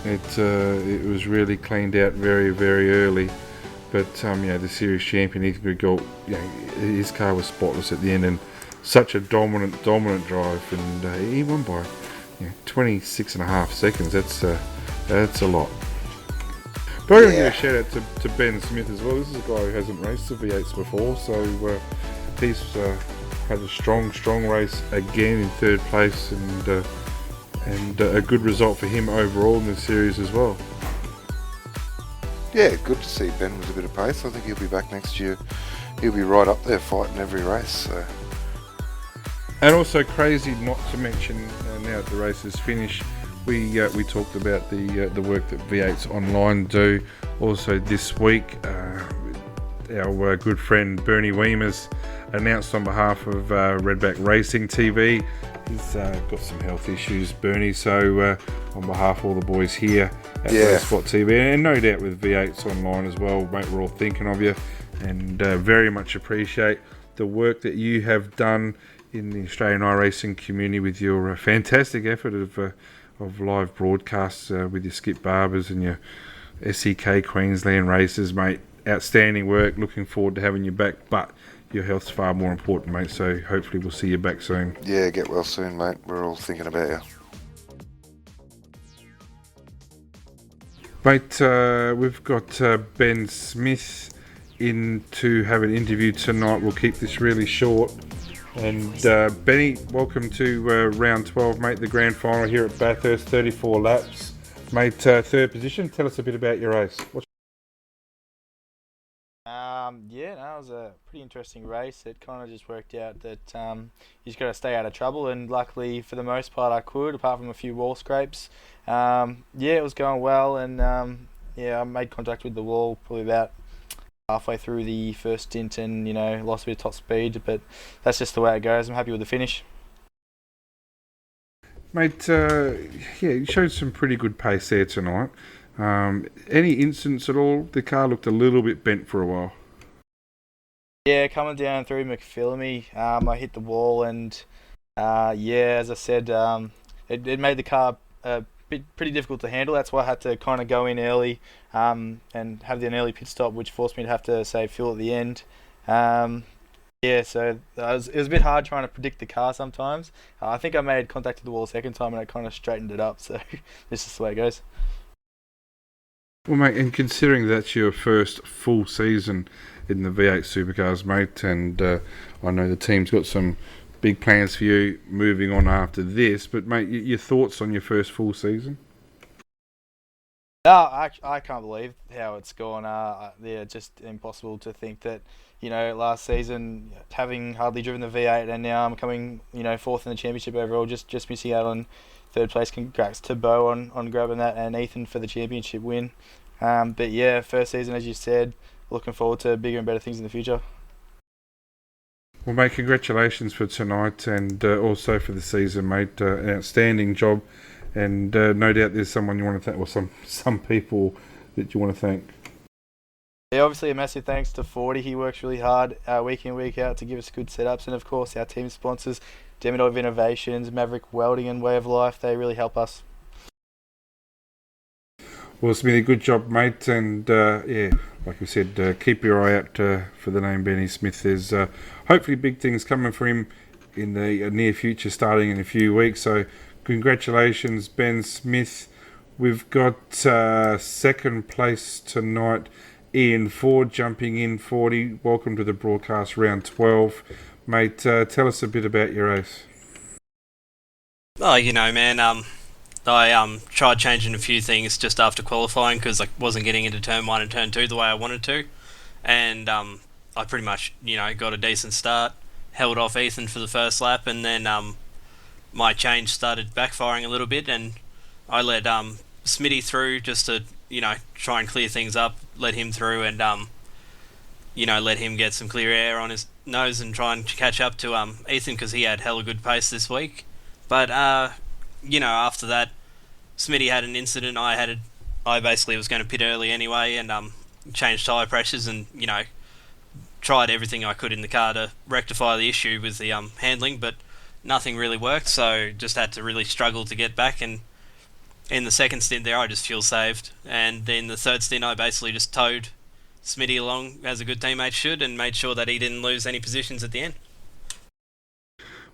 It was really cleaned out very, very early. But the series champion, Ethan Grigol, his car was spotless at the end, and such a dominant drive, and he won by 26.5 seconds. That's a lot. But I'm going to give a shout out to Ben Smith as well. This is a guy who hasn't raced the V8s before, so he's had a strong race again in 3rd place, and a good result for him overall in the series as well. Yeah, good to see Ben with a bit of pace. I think he'll be back next year. He'll be right up there fighting every race. So. And also crazy not to mention, now that the race is finished, we talked about the work that V8s Online do. Also this week, our good friend Bernie Weemers announced on behalf of Redback Racing TV. He's got some health issues, Bernie, so on behalf of all the boys here at RaceSpotTV, and no doubt with V8s Online as well, mate, we're all thinking of you, and very much appreciate the work that you have done in the Australian iRacing community with your fantastic effort of live broadcasts with your Skip Barbers and your SEK Queensland races, mate. Outstanding work, looking forward to having you back, but your health's far more important, mate, so hopefully we'll see you back soon. Yeah, get well soon, mate. We're all thinking about you. Mate, we've got Ben Smith in to have an interview tonight. We'll keep this really short. And Benny, welcome to round 12, mate, the grand final here at Bathurst, 34 laps. Mate, 3rd position. Tell us a bit about your race. It was a pretty interesting race. It kind of just worked out that you just got to stay out of trouble, and luckily for the most part I could, apart from a few wall scrapes. It was going well, and I made contact with the wall probably about halfway through the first stint, and lost a bit of top speed, but that's just the way it goes. I'm happy with the finish. Mate, you showed some pretty good pace there tonight. Any incidents at all? The car looked a little bit bent for a while. Yeah, coming down through McPhillamy, I hit the wall, and as I said, it made the car pretty difficult to handle. That's why I had to kind of go in early and have an early pit stop, which forced me to have to save fuel at the end. So it was a bit hard trying to predict the car sometimes. I think I made contact with the wall the second time, and I kind of straightened it up, so this is the way it goes. Well, mate, and considering that's your first full season in the V8 Supercars, mate, and I know the team's got some big plans for you moving on after this, but, mate, your thoughts on your first full season? No, I can't believe how it's gone. Yeah, just impossible to think that, last season having hardly driven the V8 and now I'm coming, fourth in the championship overall, just missing out on third place. Congrats to Bo on grabbing that and Ethan for the championship win. But yeah, first season, as you said, looking forward to bigger and better things in the future. Well, mate, congratulations for tonight and also for the season, mate. An outstanding job. And no doubt there's someone you want to thank, or some people that you want to thank. Yeah, obviously a massive thanks to 40. He works really hard week in, week out to give us good setups. And of course, our team sponsors, Demidov Innovations, Maverick Welding and Way of Life, they really help us. Well, Smithy, good job, mate. And yeah, like we said, keep your eye out for the name Benny Smith. There's hopefully big things coming for him in the near future, starting in a few weeks. So congratulations, Ben Smith. We've got second place tonight, Ian Ford jumping in 40. Welcome to the broadcast, round 12. Mate, tell us a bit about your race. Oh, man, I tried changing a few things just after qualifying because I wasn't getting into turn 1 and turn 2 the way I wanted to. And I pretty much, got a decent start, held off Ethan for the first lap, and then my change started backfiring a little bit, and I let Smitty through just to, try and clear things up, let him through and, let him get some clear air on his nose and try and catch up to Ethan because he had hella good pace this week. But, after that, Smitty had an incident. I basically was going to pit early anyway and changed tyre pressures and, tried everything I could in the car to rectify the issue with the handling, but nothing really worked, so just had to really struggle to get back. And in the second stint there, I just fuel saved, and in the third stint, I basically just towed Smitty along as a good teammate should, and made sure that he didn't lose any positions at the end.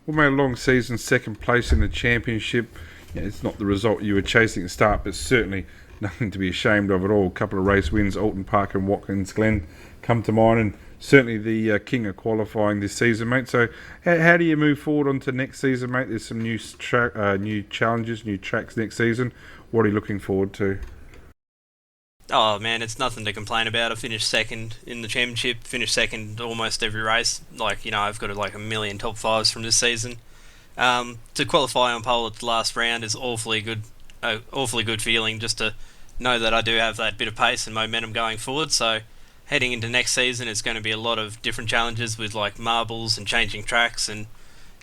Well, mate, a long season, second place in the championship. Yeah, it's not the result you were chasing at the start, but certainly nothing to be ashamed of at all. A couple of race wins, Alton Park and Watkins Glen come to mind, and certainly the king of qualifying this season, mate. So how do you move forward onto next season, mate? There's some new challenges, new tracks next season. What are you looking forward to? Oh man, it's nothing to complain about. I finished second in the championship, finished second almost every race. I've got a million top fives from this season. To qualify on pole at the last round is awfully good feeling, just to know that I do have that bit of pace and momentum going forward. So heading into next season, it's going to be a lot of different challenges with marbles and changing tracks and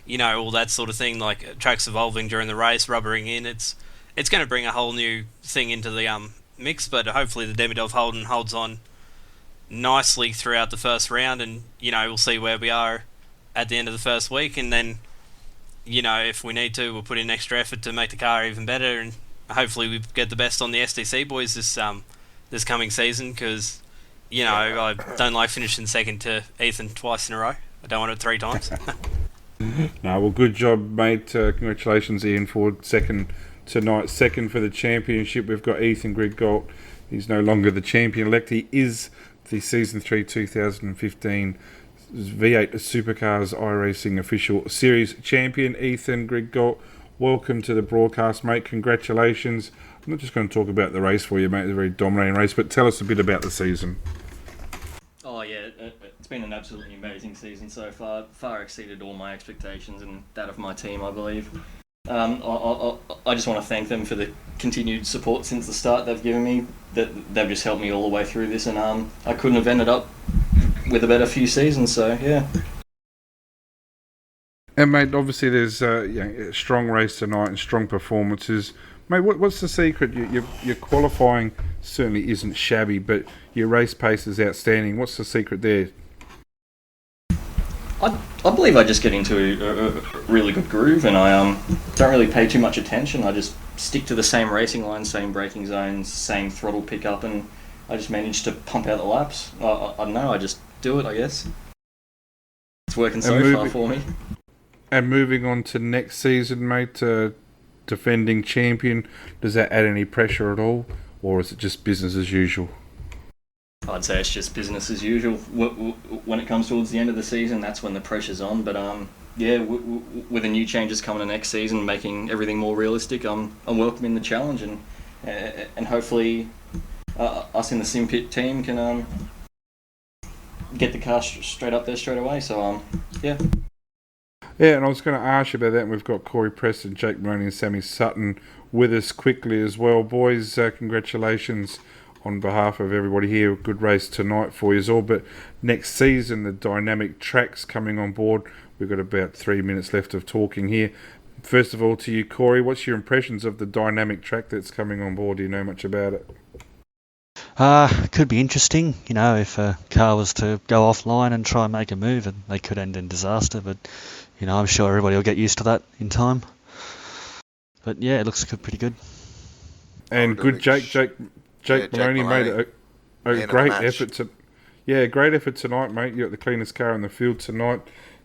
all that sort of thing, like tracks evolving during the race, rubbering in. It's going to bring a whole new thing into the mix, but hopefully the Demidov Holden holds on nicely throughout the first round, and we'll see where we are at the end of the first week, and then if we need to, we'll put in extra effort to make the car even better, and hopefully we get the best on the SDC boys this coming season, because I don't like finishing second to Ethan twice in a row. I don't want it 3 times. No, well, good job, mate. Congratulations, Ian Ford, second tonight, second for the championship. We've got Ethan Griggold. He's no longer the champion-elect. He is the Season 3 2015 V8 Supercars iRacing official series champion. Ethan Griggold, welcome to the broadcast, mate. Congratulations. I'm not just going to talk about the race for you, mate. It's a very dominating race, but tell us a bit about the season. Oh yeah, it's been an absolutely amazing season so far. Far exceeded all my expectations and that of my team, I believe. I just want to thank them for the continued support since the start they've given me. That they've just helped me all the way through this, and I couldn't have ended up with a better few seasons. So yeah. And mate, obviously there's a strong race tonight and strong performances. Mate, what's the secret? Your qualifying certainly isn't shabby, but your race pace is outstanding. What's the secret there? I believe I just get into a really good groove, and I don't really pay too much attention. I just stick to the same racing lines, same braking zones, same throttle pickup, and I just manage to pump out the laps. I don't know, I just do it, I guess. It's working so far for me. And moving on to next season, mate, defending champion, does that add any pressure at all, or is it just business as usual? I'd say it's just business as usual. When it comes towards the end of the season, that's when the pressure's on. But with the new changes coming to next season, making everything more realistic, I'm welcoming the challenge, and and hopefully us in the sim pit team can get the car straight up there straight away. So yeah. Yeah, and I was going to ask you about that. And we've got Corey Preston, Jake Maloney, and Sammy Sutton with us quickly as well. Boys, congratulations on behalf of everybody here. Good race tonight for you all. But next season, the dynamic tracks coming on board. We've got about 3 minutes left of talking here. First of all, to you, Corey, what's your impressions of the dynamic track that's coming on board? Do you know much about it? Could be interesting, if a car was to go offline and try and make a move, and they could end in disaster. But I'm sure everybody will get used to that in time. But yeah, it looks pretty good. And good, Jake Maloney made a great effort great effort tonight, mate. You got the cleanest car in the field tonight.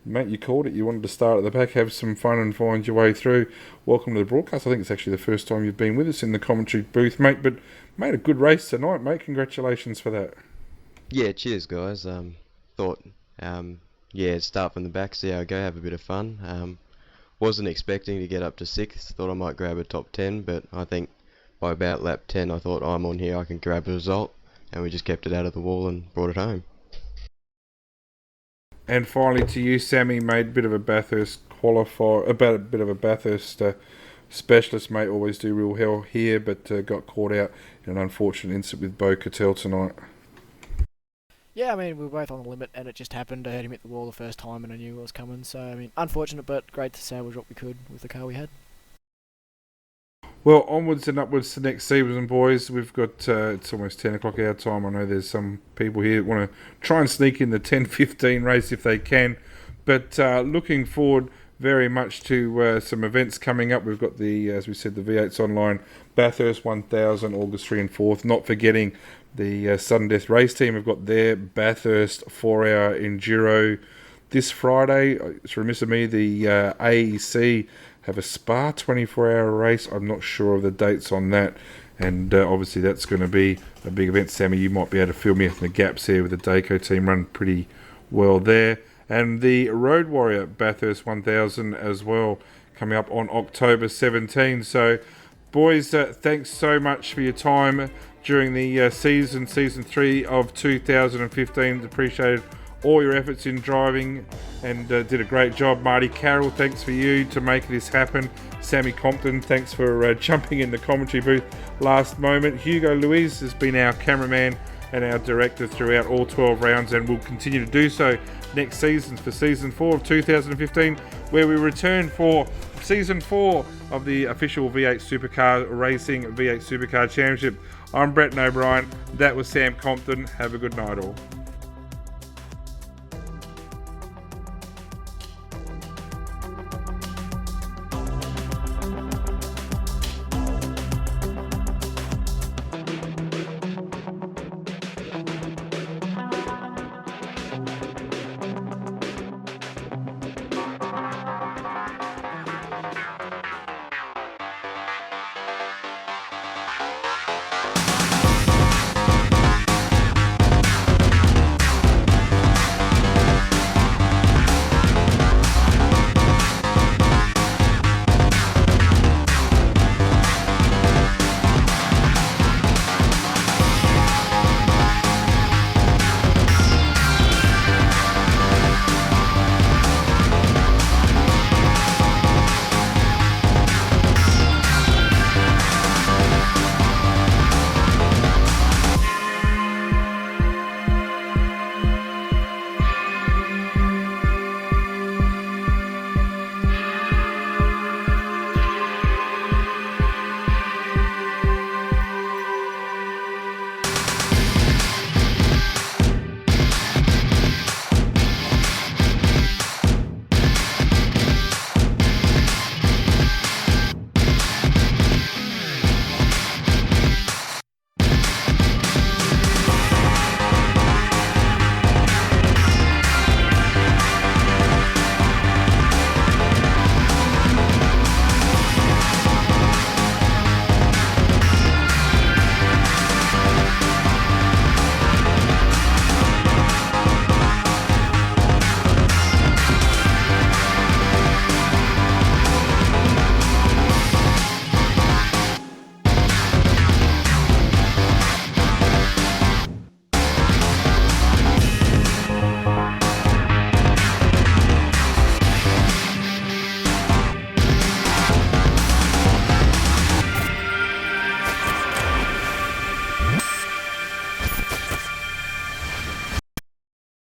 Mate, you called it. You wanted to start at the back, have some fun and find your way through. Welcome to the broadcast. I think it's actually the first time you've been with us in the commentary booth, mate. But, mate, a good race tonight, mate. Congratulations for that. Yeah, cheers, guys. Thought, start from the back, see how I go, have a bit of fun. Wasn't expecting to get up to 6th. Thought I might grab a top 10, but I think by about lap 10, I thought I'm on here, I can grab a result. And we just kept it out of the wall and brought it home. And finally to you, Sammy, made a bit of a Bathurst specialist, mate. Always do real hell here, but got caught out in an unfortunate incident with Bo Cattell tonight. Yeah, I mean, we were both on the limit, and it just happened. I heard him hit the wall the first time, and I knew it was coming. So, I mean, unfortunate, but great to salvage what we could with the car we had. Well, onwards and upwards to next season, boys. We've got, it's almost 10 o'clock our time. I know there's some people here that want to try and sneak in the 10:15 race if they can. But looking forward very much to some events coming up. We've got as we said, the V8s Online Bathurst 1000, August 3 and 4th. Not forgetting the Sudden Death race team. We've got their Bathurst 4-hour Enduro this Friday. It's remiss of me, the AEC have a Spa 24-hour race. I'm not sure of the dates on that. And obviously that's going to be a big event. Sammy, you might be able to fill me in the gaps here with the Daco team run pretty well there. And the Road Warrior Bathurst 1000 as well, coming up on October 17. So, boys, thanks so much for your time during the season 3 of 2015. Appreciated all your efforts in driving and did a great job. Marty Carroll, thanks for you to make this happen. Sammy Compton, thanks for jumping in the commentary booth last moment. Hugo Luis has been our cameraman and our director throughout all 12 rounds and will continue to do so next season for season 4 of 2015, where we return for season 4 of the official V8 Supercar Racing V8 Supercar Championship. I'm Brett O'Brien. That was Sam Compton. Have a good night all.